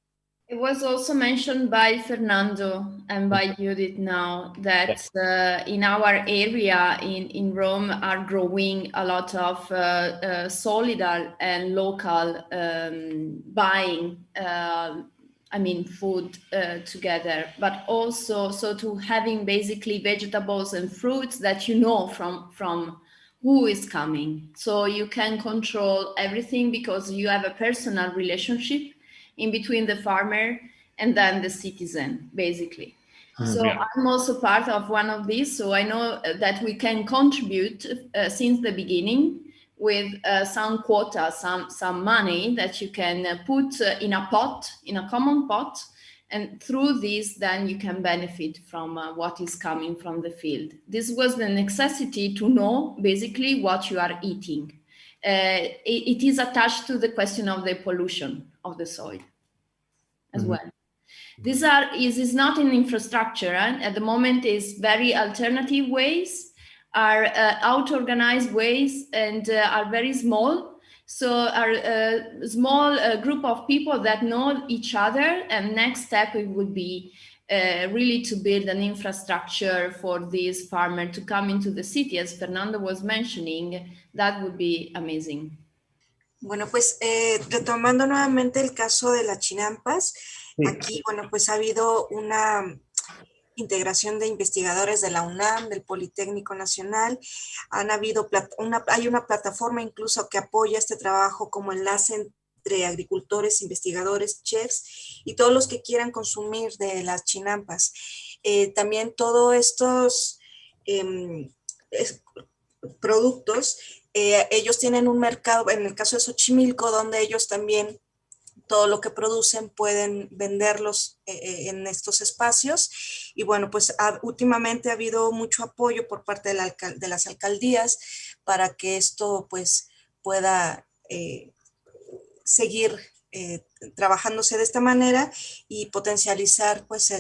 It was also mentioned by Fernando and by Judith now that in our area in Rome are growing a lot of solidar and local buying, food together, but also to having basically vegetables and fruits that you know from who is coming. So you can control everything because you have a personal relationship in between the farmer and then the citizen, basically. So I'm also part of one of these. So I know that we can contribute since the beginning with some quota, some money that you can put in a pot, in a common pot. And through this, then you can benefit from what is coming from the field. This was the necessity to know basically what you are eating. It is attached to the question of the pollution of the soil as well. This is not an infrastructure, and at the moment is very alternative ways, are auto-organized ways, and are very small. So are a small group of people that know each other, and next step it would be really to build an infrastructure for this farmer to come into the city, as Fernando was mentioning. That would be amazing. Bueno, pues retomando nuevamente el caso de las chinampas, aquí, bueno, pues ha habido una integración de investigadores de la UNAM, del Politécnico Nacional. Hay una plataforma incluso que apoya este trabajo como enlace entre agricultores, investigadores, chefs y todos los que quieran consumir de las chinampas. También todos estos productos, ellos tienen un mercado, en el caso de Xochimilco, donde ellos también todo lo que producen pueden venderlos en estos espacios. Y bueno, pues últimamente ha habido mucho apoyo por parte de las alcaldías para que esto pues pueda seguir trabajándose de esta manera y potencializar pues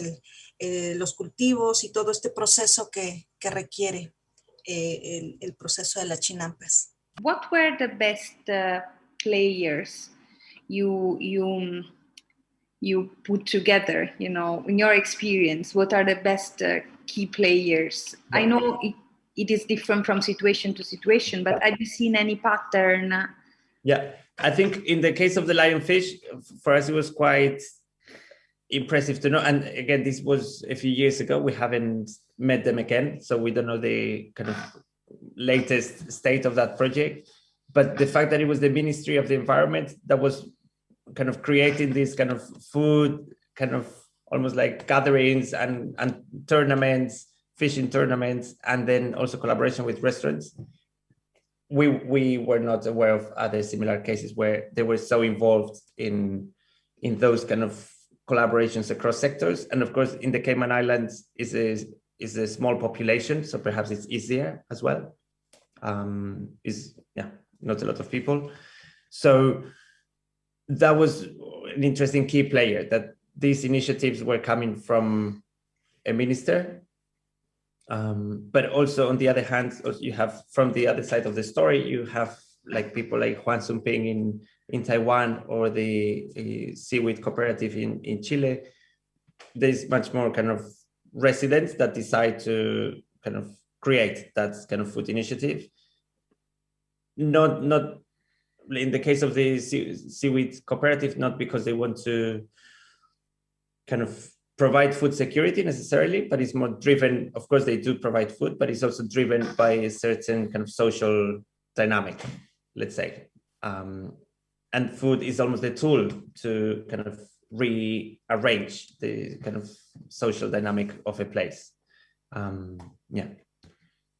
los cultivos y todo este proceso que requiere el proceso de las chinampas. What were the best players you put together, in your experience? What are the best key players? I know it is different from situation to situation, but have you seen any pattern? Yeah, I think in the case of the lionfish, for us it was quite impressive to know. And again, this was a few years ago. We haven't met them again, so we don't know the kind of latest state of that project. But the fact that it was the Ministry of the Environment that was kind of creating this kind of food, kind of almost like gatherings and tournaments, fishing tournaments, and then also collaboration with restaurants. We were not aware of other similar cases where they were so involved in those kind of collaborations across sectors. And of course, in the Cayman Islands is a small population, so perhaps it's easier as well. Not a lot of people. So that was an interesting key player, that these initiatives were coming from a minister But also on the other hand, you have from the other side of the story, you have like people like Juan Sumping in Taiwan, or the seaweed cooperative in Chile. There's much more kind of residents that decide to kind of create that kind of food initiative. Not in the case of the seaweed cooperative, not because they want to kind of provide food security necessarily, but it's more driven, of course they do provide food, but it's also driven by a certain kind of social dynamic, let's say. And food is almost a tool to kind of rearrange the kind of social dynamic of a place. Yeah.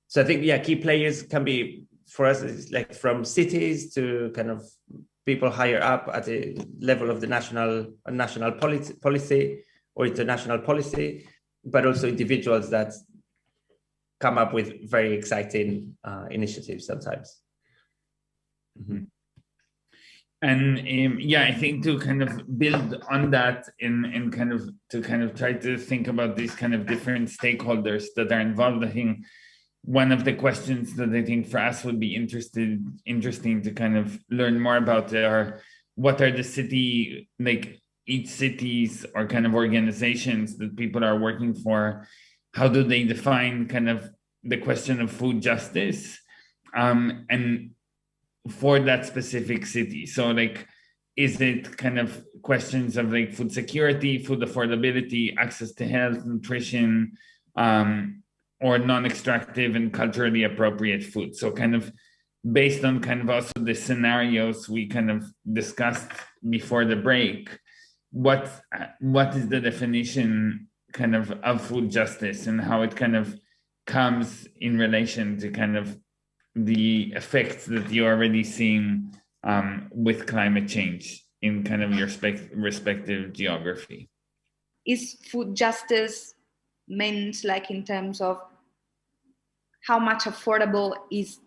So I think, yeah, key players can be, for us, it's like from cities to kind of people higher up at the level of the national policy or international policy, but also individuals that come up with very exciting initiatives sometimes. Mm-hmm. And yeah, I think to kind of build on that and kind of to kind of try to think about these kind of different stakeholders that are involved, I think one of the questions that I think for us would be interesting to kind of learn more about are what are the city, like each cities or kind of organizations that people are working for, how do they define kind of the question of food justice and for that specific city. So like, is it kind of questions of like food security, food affordability, access to health, nutrition, or non-extractive and culturally appropriate food? So kind of based on kind of also the scenarios we kind of discussed before the break, what is the definition kind of food justice and how it kind of comes in relation to kind of the effects that you're already seeing with climate change in kind of your respective geography? Is food justice meant like in terms of how much affordable is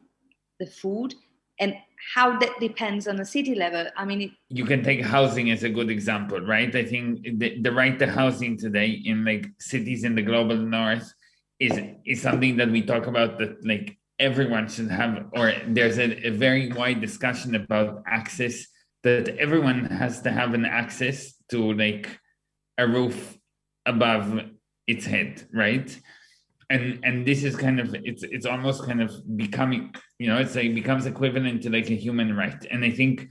the food and how that depends on a city level? I mean, you can take housing as a good example, right? I think the right to housing today in like cities in the global north is something that we talk about, that like everyone should have, or there's a very wide discussion about access, that everyone has to have an access to like a roof above its head, right? And this is kind of, it's almost kind of becoming, you know, it's like becomes equivalent to like a human right. And I think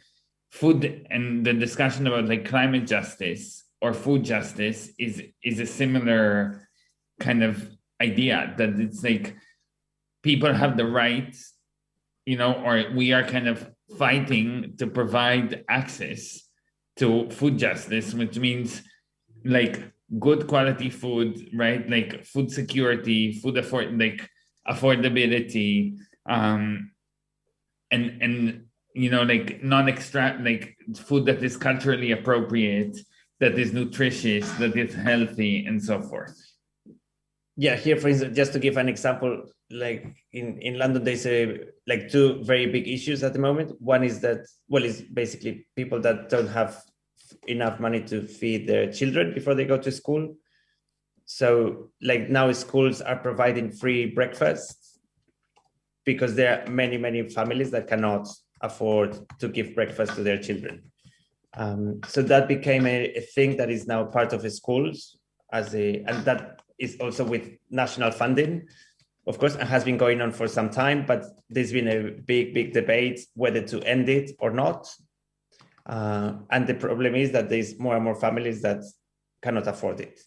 food and the discussion about like climate justice or food justice is a similar kind of idea, that it's like people have the right, you know, or we are kind of fighting to provide access to food justice, which means like good quality food, right? Like food security, affordability, and you know, like non-extract, like food that is culturally appropriate, that is nutritious, that is healthy, and so forth. Yeah, here, for instance, just to give an example, like in London, there's like two very big issues at the moment. One is that, well, it's basically people that don't have enough money to feed their children before they go to school. So like now schools are providing free breakfast because there are many, many families that cannot afford to give breakfast to their children. So that became a thing that is now part of the schools and that is also with national funding, of course, and has been going on for some time, but there's been a big debate whether to end it or not. And the problem is that there's more and more families that cannot afford it.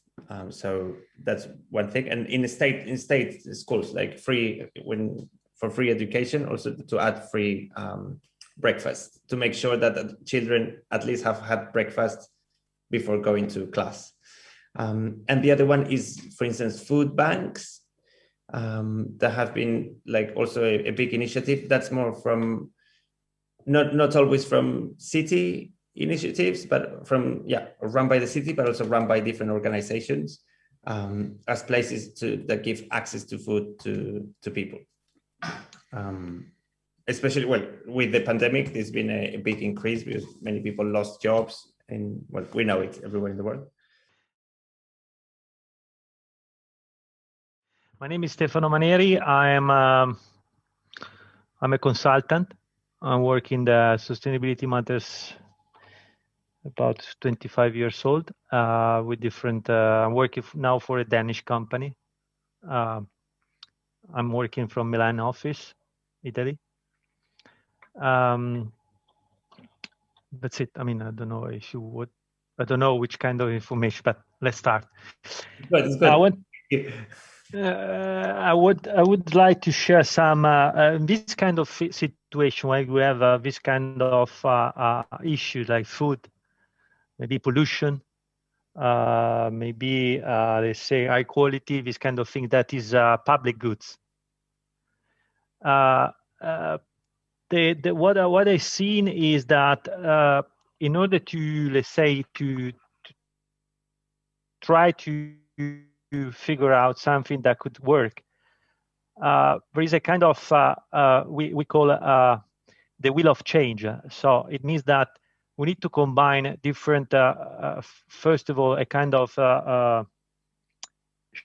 So that's one thing. And in state schools, like for free education, also to add free breakfast, to make sure that the children at least have had breakfast before going to class. And the other one is, for instance, food banks that have been like also a big initiative. That's more from, not always from city initiatives, but from, run by the city, but also run by different organizations as places that give access to food to people. Especially, well, with the pandemic, there's been a big increase because many people lost jobs, and well, we know it everywhere in the world. My name is Stefano Maneri. I'm a consultant. I work in the sustainability matters about 25 years old with different, I'm working now for a Danish company. I'm working from Milan office, Italy. That's it. I mean, I don't know if you would, I don't know which kind of information, but let's start. Good, it's good. I would like to share some this kind of situation where we have this kind of issues like food, maybe pollution, maybe let's say high quality, this kind of thing that is public goods. What I've seen is that in order to, let's say, to try to figure out something that could work, there is a kind of we call the wheel of change. So it means that we need to combine different, first of all, a kind of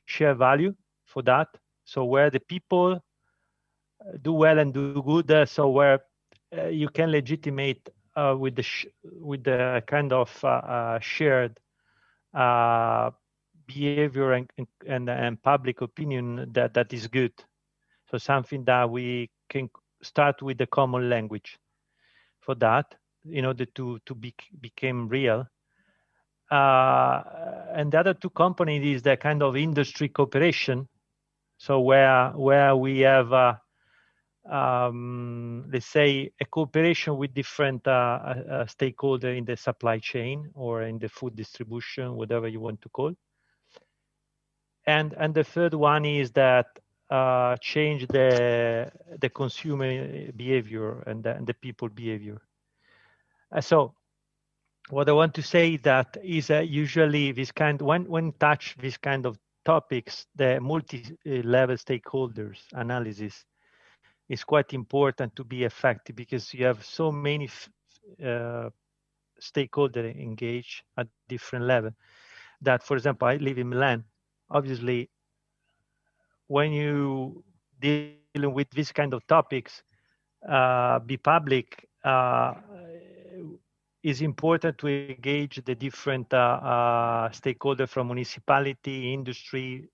share value for that. So where the people do well and do good, so where you can legitimate with the kind of shared behavior and public opinion that is good. So something that we can start with the common language for that in order to become real. And the other two components is the kind of industry cooperation. So where we have, let's say, a cooperation with different stakeholders in the supply chain or in the food distribution, whatever you want to call. And the third one is that change the consumer behavior and the people behavior. So what I want to say that is usually this kind, when touch this kind of topics, the multi-level stakeholders analysis is quite important to be effective because you have so many stakeholders engaged at different level that, for example, I live in Milan. Obviously, when you dealing with this kind of topics, be public is important to engage the different stakeholders from municipality, industry,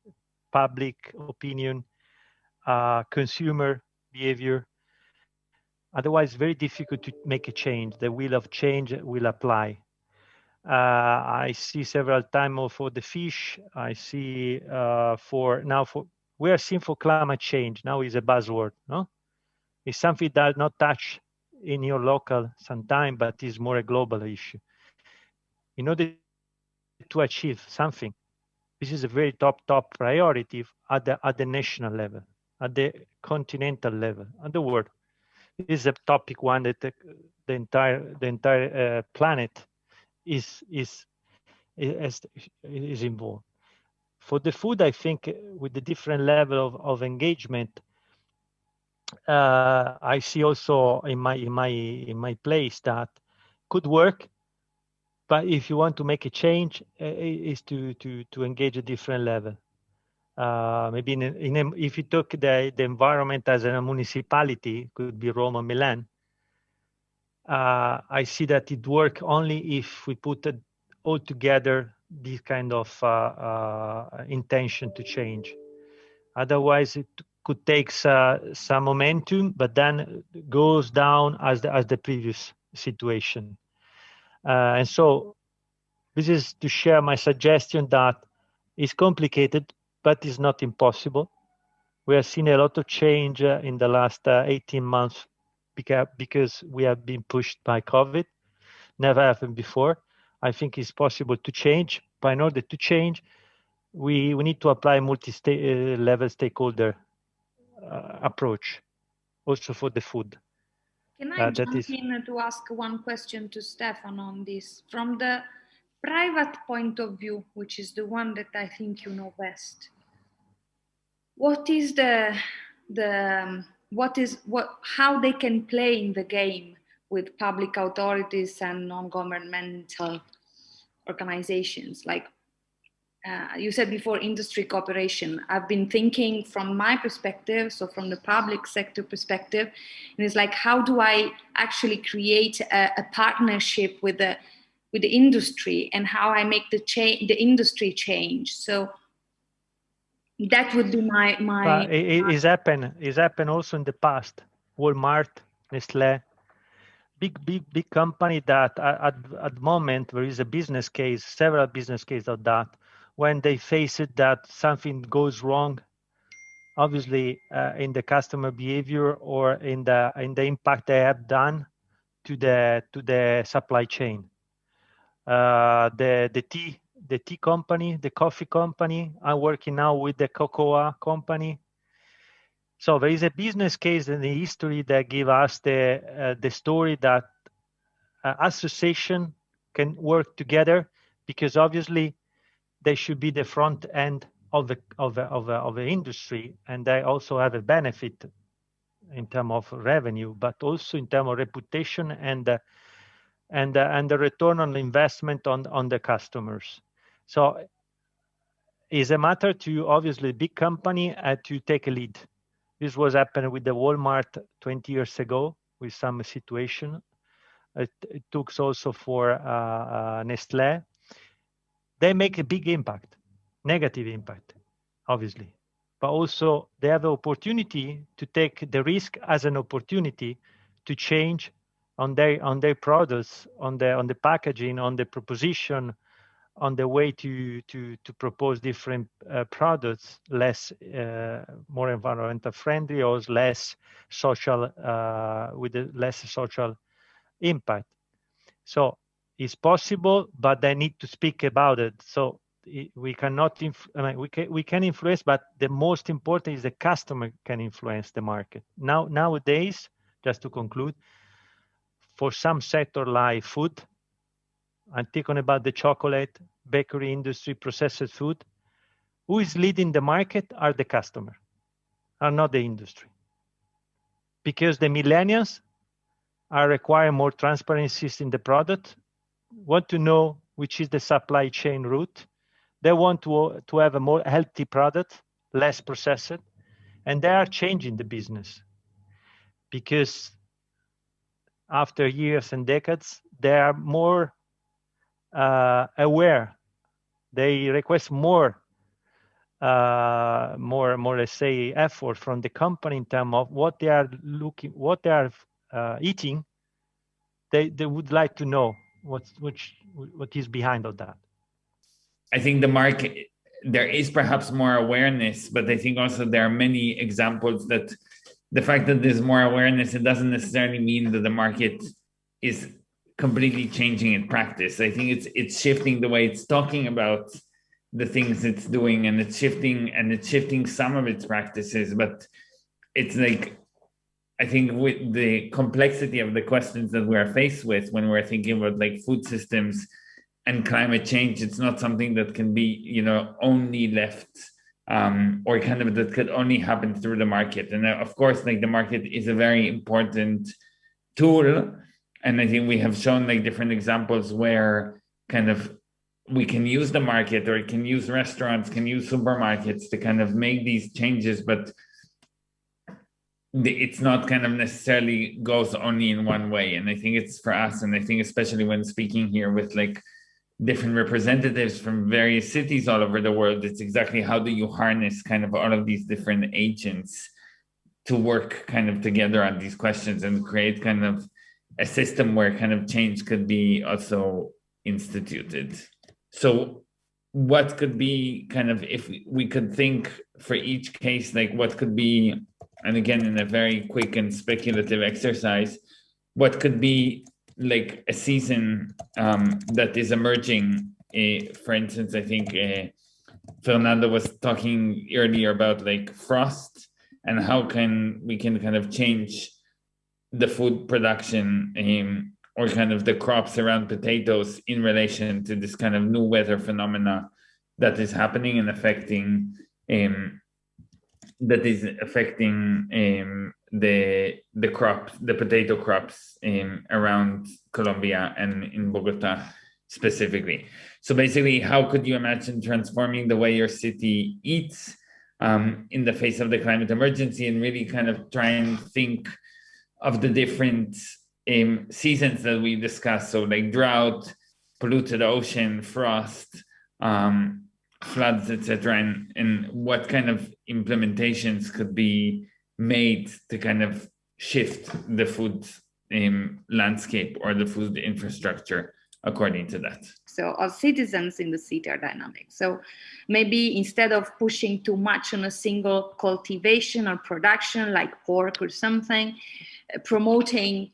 public opinion, consumer behavior. Otherwise, very difficult to make a change. The wheel of change will apply. I see several times for the fish. I see we are seeing for climate change. Now is a buzzword, no? It's something that not touch in your local sometime, but is more a global issue. In order to achieve something, this is a very top priority at the national level, at the continental level, at the world. This is a topic one that the entire planet is involved. For the food, I think with the different level of engagement, I see also in my place that could work, but if you want to make a change, is to engage a different level. Maybe if you took the environment as a municipality, could be Rome or Milan. I see that it works only if we put all together this kind of intention to change. Otherwise, it could take some momentum, but then goes down as the previous situation. And so this is to share my suggestion that it's complicated, but it's not impossible. We have seen a lot of change in the last 18 months because we have been pushed by COVID. Never happened before. I think it's possible to change, but in order to change, we need to apply multi-level stakeholder approach, also for the food. Can I jump in to ask one question to Stefan on this? From the private point of view, which is the one that I think you know best, what is how they can play in the game with public authorities and non-governmental organizations? Like, you said before industry cooperation. I've been thinking from my perspective, so from the public sector perspective, and it's like, how do I actually create a partnership with the industry, and how I make the industry change? So that would be my. It's happened also in the past. Walmart, Nestlé, big company that at the moment there is a business case, several business cases of that. When they face it that something goes wrong, obviously in the customer behavior or in the impact they have done to the supply chain. The tea company, the coffee company. I'm working now with the cocoa company. So there is a business case in the history that give us the story that association can work together, because obviously they should be the front end of the industry, and they also have a benefit in terms of revenue, but also in terms of reputation and the return on investment on the customers. So it's a matter to obviously big company to take a lead. This was happening with the Walmart 20 years ago with some situation. It took also for Nestlé. They make a big impact, negative impact, obviously, but also they have the opportunity to take the risk as an opportunity to change on their products, on the packaging, on the proposition, on the way to propose different products, more environmental friendly or less social, with a less social impact. So it's possible, but they need to speak about it. So we cannot, we can influence, but the most important is the customer can influence the market. Nowadays, just to conclude, for some sector like food, I'm thinking about the chocolate, bakery industry, processed food, who is leading the market are the customer, are not the industry. Because the millennials are requiring more transparencies in the product, want to know which is the supply chain route. They want to have a more healthy product, less processed, and they are changing the business. Because after years and decades, they are more aware. They request more, let's say, effort from the company in terms of what they are eating. They would like to know what is behind of that. I think the market, there is perhaps more awareness, but I think also there are many examples that the fact that there's more awareness, it doesn't necessarily mean that the market is completely changing in practice. I think it's shifting the way it's talking about the things it's doing, and it's shifting some of its practices, but it's like, I think with the complexity of the questions that we're faced with when we're thinking about like food systems and climate change, it's not something that can be, only left or kind of that could only happen through the market. And of course, like the market is a very important tool. And I think we have shown like different examples where kind of we can use the market, or it can use restaurants, can use supermarkets to kind of make these changes, but it's not kind of necessarily goes only in one way. And I think it's for us, and I think especially when speaking here with like different representatives from various cities all over the world, it's exactly how do you harness kind of all of these different agents to work kind of together on these questions and create kind of a system where kind of change could be also instituted. So what could be kind of, if we could think for each case, like what could be, and again, in a very quick and speculative exercise, what could be like a season that is emerging? For instance, I think Fernando was talking earlier about like frost and how we can kind of change the food production or kind of the crops around potatoes in relation to this kind of new weather phenomena that is happening and affecting the crops, the potato crops around Colombia and in Bogota specifically. So basically, how could you imagine transforming the way your city eats in the face of the climate emergency, and really kind of try and think of the different seasons that we discussed, so like drought, polluted ocean, frost, floods, etc., and what kind of implementations could be made to kind of shift the food landscape or the food infrastructure according to that. So our citizens in the city are dynamic. So maybe instead of pushing too much on a single cultivation or production like pork or something, promoting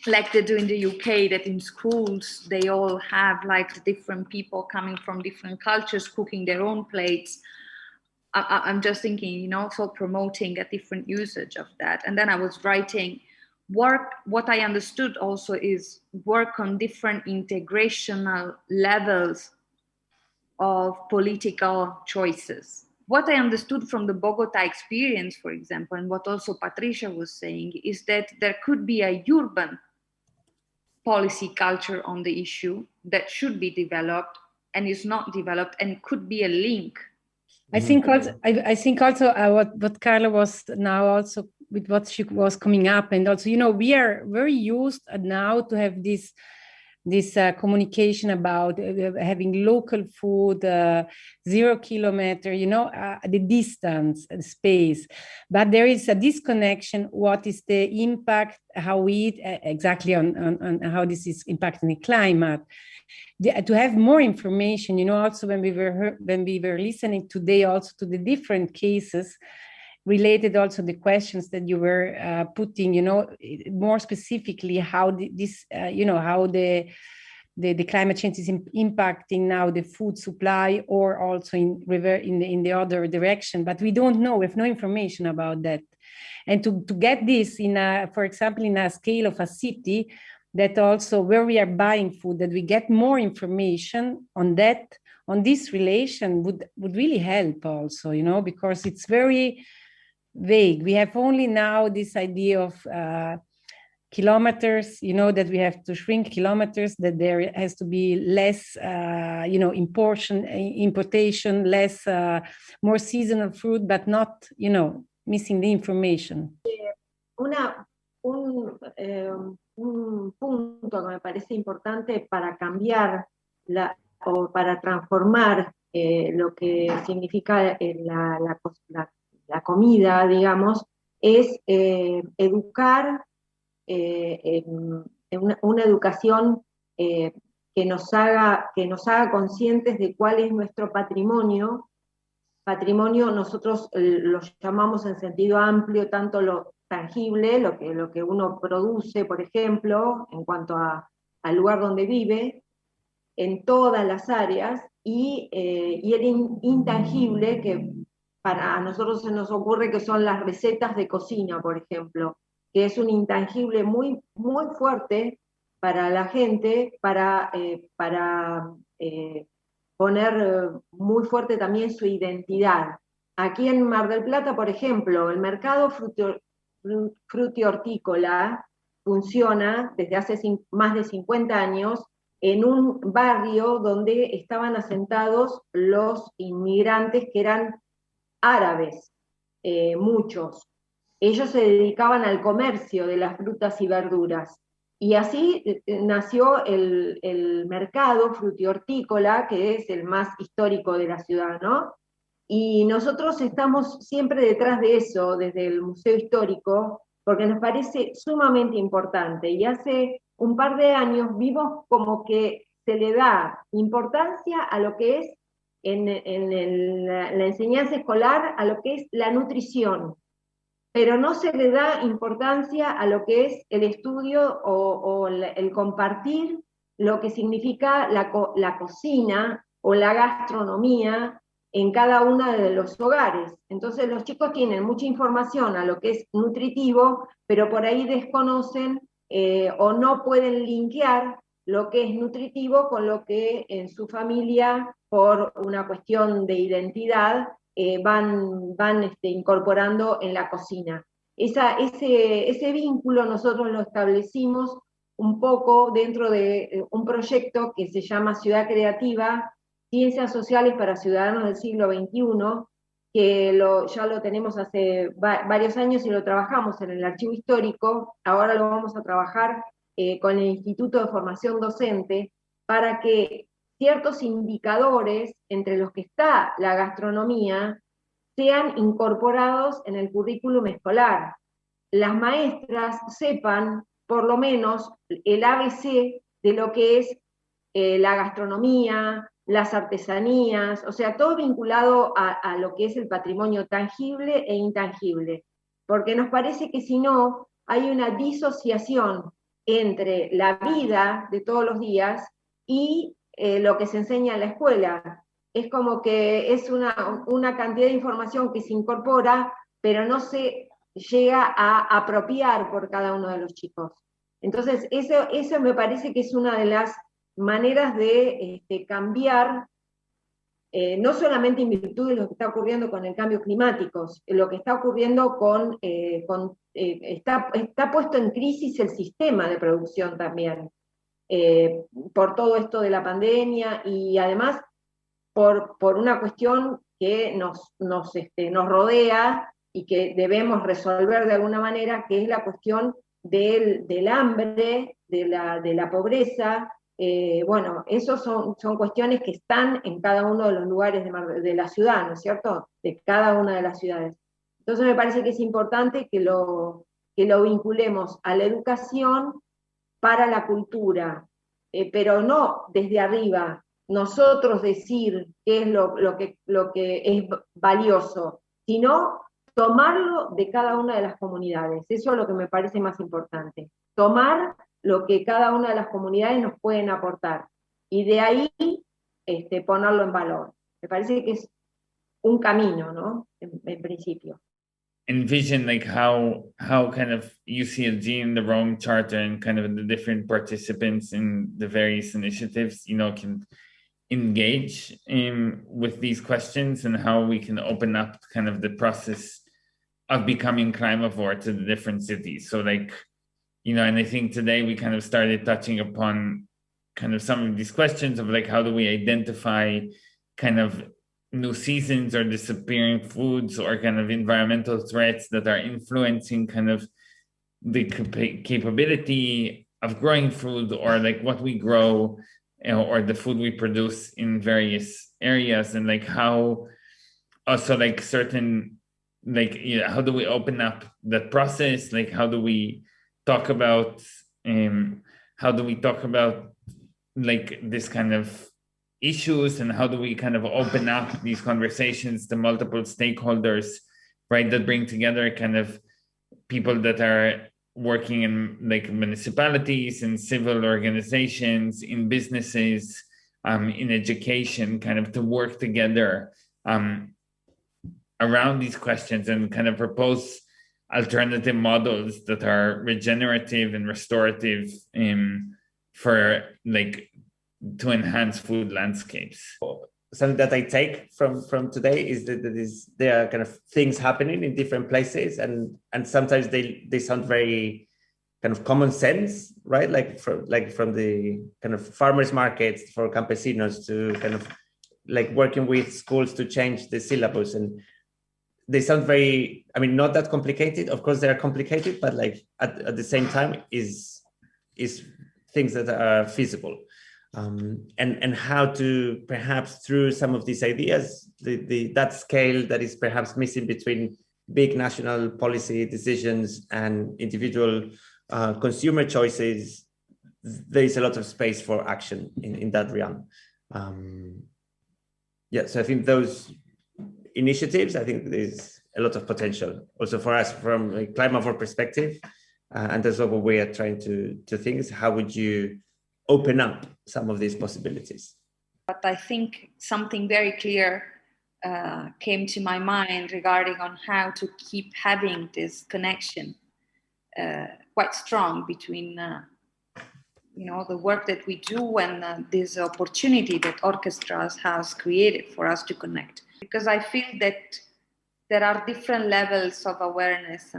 like they do in the UK, that in schools they all have like different people coming from different cultures cooking their own plates. I'm just thinking, you know, so promoting a different usage of that. And then I was writing what I understood also is work on different integrational levels of political choices. What I understood from the Bogota experience, for example, and what also Patricia was saying, is that there could be a urban policy culture on the issue that should be developed and is not developed, and could be a link. I think also what Carla was now also with what she was coming up, and also, you know, we are very used now to have this communication about having local food, 0 kilometer, you know, the distance, the space. But there is a disconnection. What is the impact, how we eat exactly on how this is impacting the climate? To have more information, you know, also when we were listening today also to the different cases, related also the questions that you were putting, you know, more specifically how this, you know, how the climate change is impacting now the food supply, or also in the other direction. But we don't know, we have no information about that. And to get this in a, for example, in a scale of a city, that also where we are buying food, that we get more information on that, on this relation would really help also, you know, because it's very vague. We have only now this idea of kilometers, you know, that we have to shrink kilometers, that there has to be less, you know, importation, less, more seasonal fruit, but not, you know, missing the information. Un punto que me parece importante para cambiar o para transformar lo que significa la comida, digamos, es educar en una educación que nos haga conscientes de cuál es nuestro patrimonio. Patrimonio nosotros lo llamamos en sentido amplio, tanto lo tangible, lo que uno produce, por ejemplo, en cuanto al lugar donde vive, en todas las áreas, y el intangible, que para nosotros se nos ocurre que son las recetas de cocina, por ejemplo, que es un intangible muy, muy fuerte para la gente, para poner muy fuerte también su identidad. Aquí en Mar del Plata, por ejemplo, el mercado frutihortícola funciona desde hace más de 50 años en un barrio donde estaban asentados los inmigrantes que eran árabes, muchos. Ellos se dedicaban al comercio de las frutas y verduras. Y así nació el mercado frutihortícola, que es el más histórico de la ciudad, ¿no? Y nosotros estamos siempre detrás de eso, desde el Museo Histórico, porque nos parece sumamente importante. Y hace un par de años vimos como que se le da importancia a lo que es en la enseñanza escolar, a lo que es la nutrición, pero no se le da importancia a lo que es el estudio o el compartir lo que significa la cocina o la gastronomía en cada uno de los hogares. Entonces los chicos tienen mucha información a lo que es nutritivo, pero por ahí desconocen o no pueden linkear lo que es nutritivo con lo que en su familia, por una cuestión de identidad, van incorporando en la cocina. Ese vínculo nosotros lo establecimos un poco dentro de un proyecto que se llama Ciudad Creativa, Ciencias Sociales para Ciudadanos del Siglo XXI, que ya lo tenemos hace varios años y lo trabajamos en el archivo histórico. Ahora lo vamos a trabajar con el Instituto de Formación Docente, para que ciertos indicadores, entre los que está la gastronomía, sean incorporados en el currículum escolar. Las maestras sepan, por lo menos, el ABC de lo que es la gastronomía, las artesanías, o sea, todo vinculado a lo que es el patrimonio tangible e intangible, porque nos parece que si no, hay una disociación entre la vida de todos los días y lo que se enseña en la escuela. Es como que es una cantidad de información que se incorpora, pero no se llega a apropiar por cada uno de los chicos. Entonces, eso me parece que es una de las maneras de cambiar, no solamente en virtud de lo que está ocurriendo con el cambio climático, lo que está ocurriendo está puesto en crisis el sistema de producción también, por todo esto de la pandemia, y además por una cuestión que nos rodea y que debemos resolver de alguna manera, que es la cuestión del hambre, de la pobreza. Bueno, esos son cuestiones que están en cada uno de los lugares de la ciudad, ¿no es cierto? De cada una de las ciudades. Entonces me parece que es importante que lo vinculemos a la educación para la cultura, pero no desde arriba, nosotros decir qué es lo que es valioso, sino tomarlo de cada una de las comunidades. Eso es lo que me parece más importante. Tomar lo que cada una de las comunidades nos pueden aportar, y de ahí ponerlo en valor. Me parece que es un camino, ¿no? En principio. Envision like how kind of UCLG and the Rome Charter and kind of the different participants in the various initiatives, can engage with these questions, and how we can open up kind of the process of becoming CLIMAVORE to the different cities. So and I think today we kind of started touching upon kind of some of these questions of how do we identify kind of new seasons or disappearing foods or kind of environmental threats that are influencing kind of the capability of growing food, or what we grow, or the food we produce in various areas, and how also certain how do we open up that process? How do we talk about this kind of issues, and how do we kind of open up these conversations to multiple stakeholders, right, that bring together kind of people that are working in municipalities, in civil organizations, in businesses, in education, kind of to work together around these questions, and kind of propose alternative models that are regenerative and restorative for to enhance food landscapes. Something that I take from today is that there are kind of things happening in different places, and sometimes they sound very kind of common sense, right? From the kind of farmers markets for campesinos to kind of working with schools to change the syllabus, and they sound very, not that complicated. Of course, they are complicated, but at the same time is things that are feasible. And how to perhaps through some of these ideas, that scale that is perhaps missing between big national policy decisions and individual consumer choices, there is a lot of space for action in that realm. So I think those initiatives, I think there's a lot of potential also for us from a CLIMAVORE perspective. And that's what we are trying to think is how would you open up some of these possibilities. But I think something very clear came to my mind regarding on how to keep having this connection quite strong between the work that we do and this opportunity that Orchestras has created for us to connect. Because I feel that there are different levels of awareness.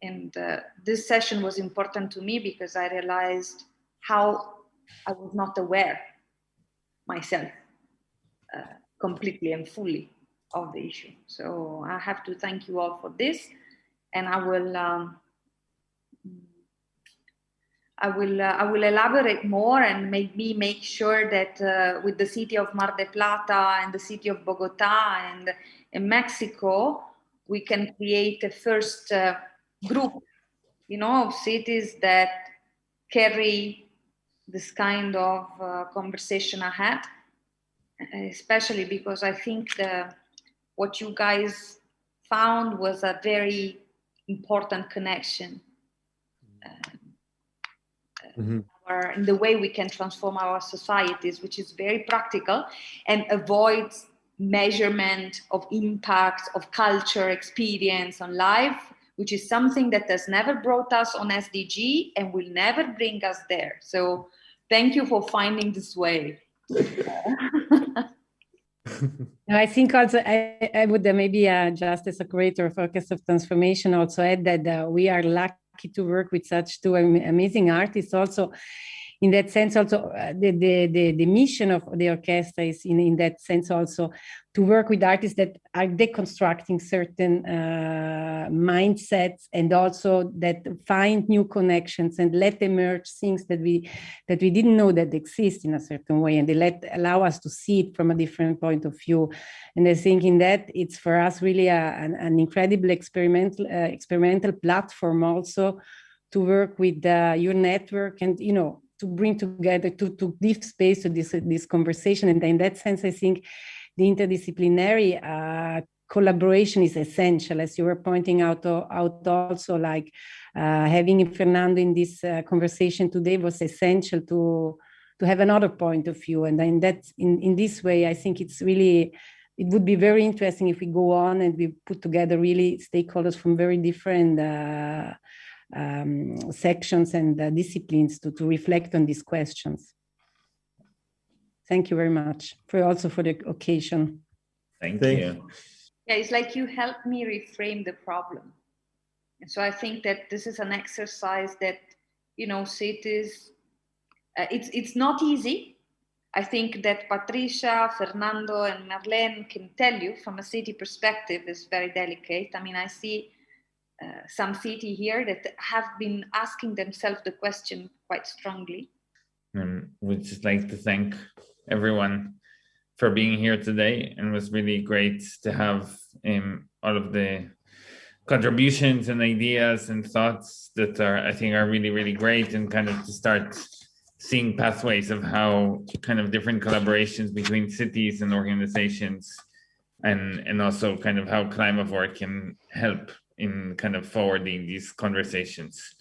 And this session was important to me because I realized how I was not aware myself completely and fully of the issue. So I have to thank you all for this, and I will elaborate more and make sure that with the city of Mar del Plata and the city of Bogota and in Mexico, we can create a first group, you know, of cities that carry this kind of conversation ahead, especially because I think what you guys found was a very important connection in the way we can transform our societies, which is very practical and avoids measurement of impact of culture experience on life, which is something that has never brought us on SDG and will never bring us there. So thank you for finding this way. I think also I would maybe just as a creator of Orchestra of Transformation also add that we are lucky to work with such two amazing artists. Also, in that sense, also the mission of the orchestra is in that sense also to work with artists that are deconstructing certain mindsets, and also that find new connections and let emerge things that we didn't know that exist in a certain way, and they allow us to see it from a different point of view. And I think in that it's for us really an incredible experimental platform also to work with your network, and you know, to bring together, to give space to this conversation. And in that sense, I think the interdisciplinary collaboration is essential, as you were pointing out also, like having Fernando in this conversation today was essential to have another point of view. And in this way, I think it would be very interesting if we go on and we put together really stakeholders from very different sections and disciplines to reflect on these questions. Thank you very much for the occasion. Thank you. Yeah, it's like you helped me reframe the problem. And so I think that this is an exercise that, you know, cities, it's not easy. I think that Patricia, Fernando, and Marlene can tell you from a city perspective is very delicate. I mean, I see some city here that have been asking themselves the question quite strongly. We'd just like to thank everyone for being here today, and it was really great to have all of the contributions and ideas and thoughts that I think are really, really great, and kind of to start seeing pathways of how kind of different collaborations between cities and organizations, and also kind of how CLIMAVORE can help in kind of forwarding these conversations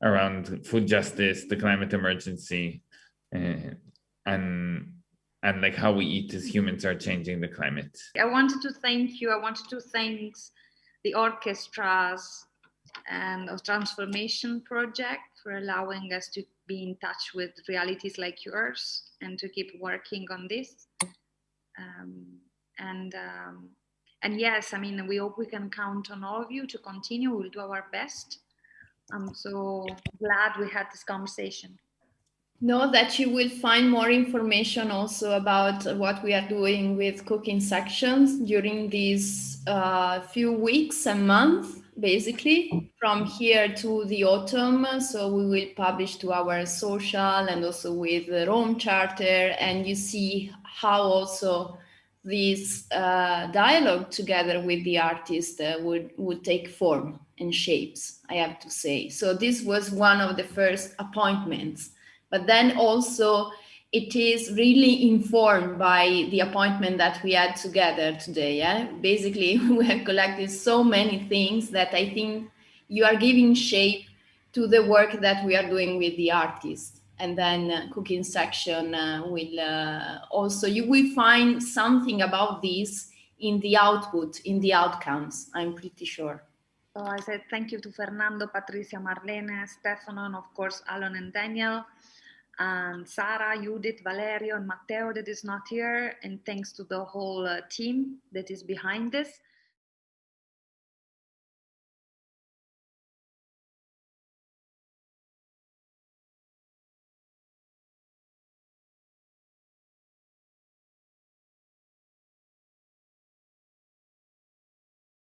around food justice, the climate emergency, and like how we eat as humans are changing the climate. I wanted to thank you. I wanted to thank the Orchestras and the Transformation Project for allowing us to be in touch with realities like yours and to keep working on this. And yes, I mean, we hope we can count on all of you to continue. We'll do our best. I'm so glad we had this conversation. Know that you will find more information also about what we are doing with cooking sections during these few weeks and months, basically, from here to the autumn. So we will publish to our social and also with the Rome Charter, and you see how also this dialogue together with the artist would take form and shapes, I have to say. So this was one of the first appointments. But then also it is really informed by the appointment that we had together today. Yeah? Basically, we have collected so many things that I think you are giving shape to the work that we are doing with the artists. And then cooking section will also, you will find something about this in the output, in the outcomes, I'm pretty sure. So I said thank you to Fernando, Patricia, Marlene, Stefano, and of course, Alon and Daniel, and Sara, Judith, Valerio, and Matteo that is not here. And thanks to the whole team that is behind this.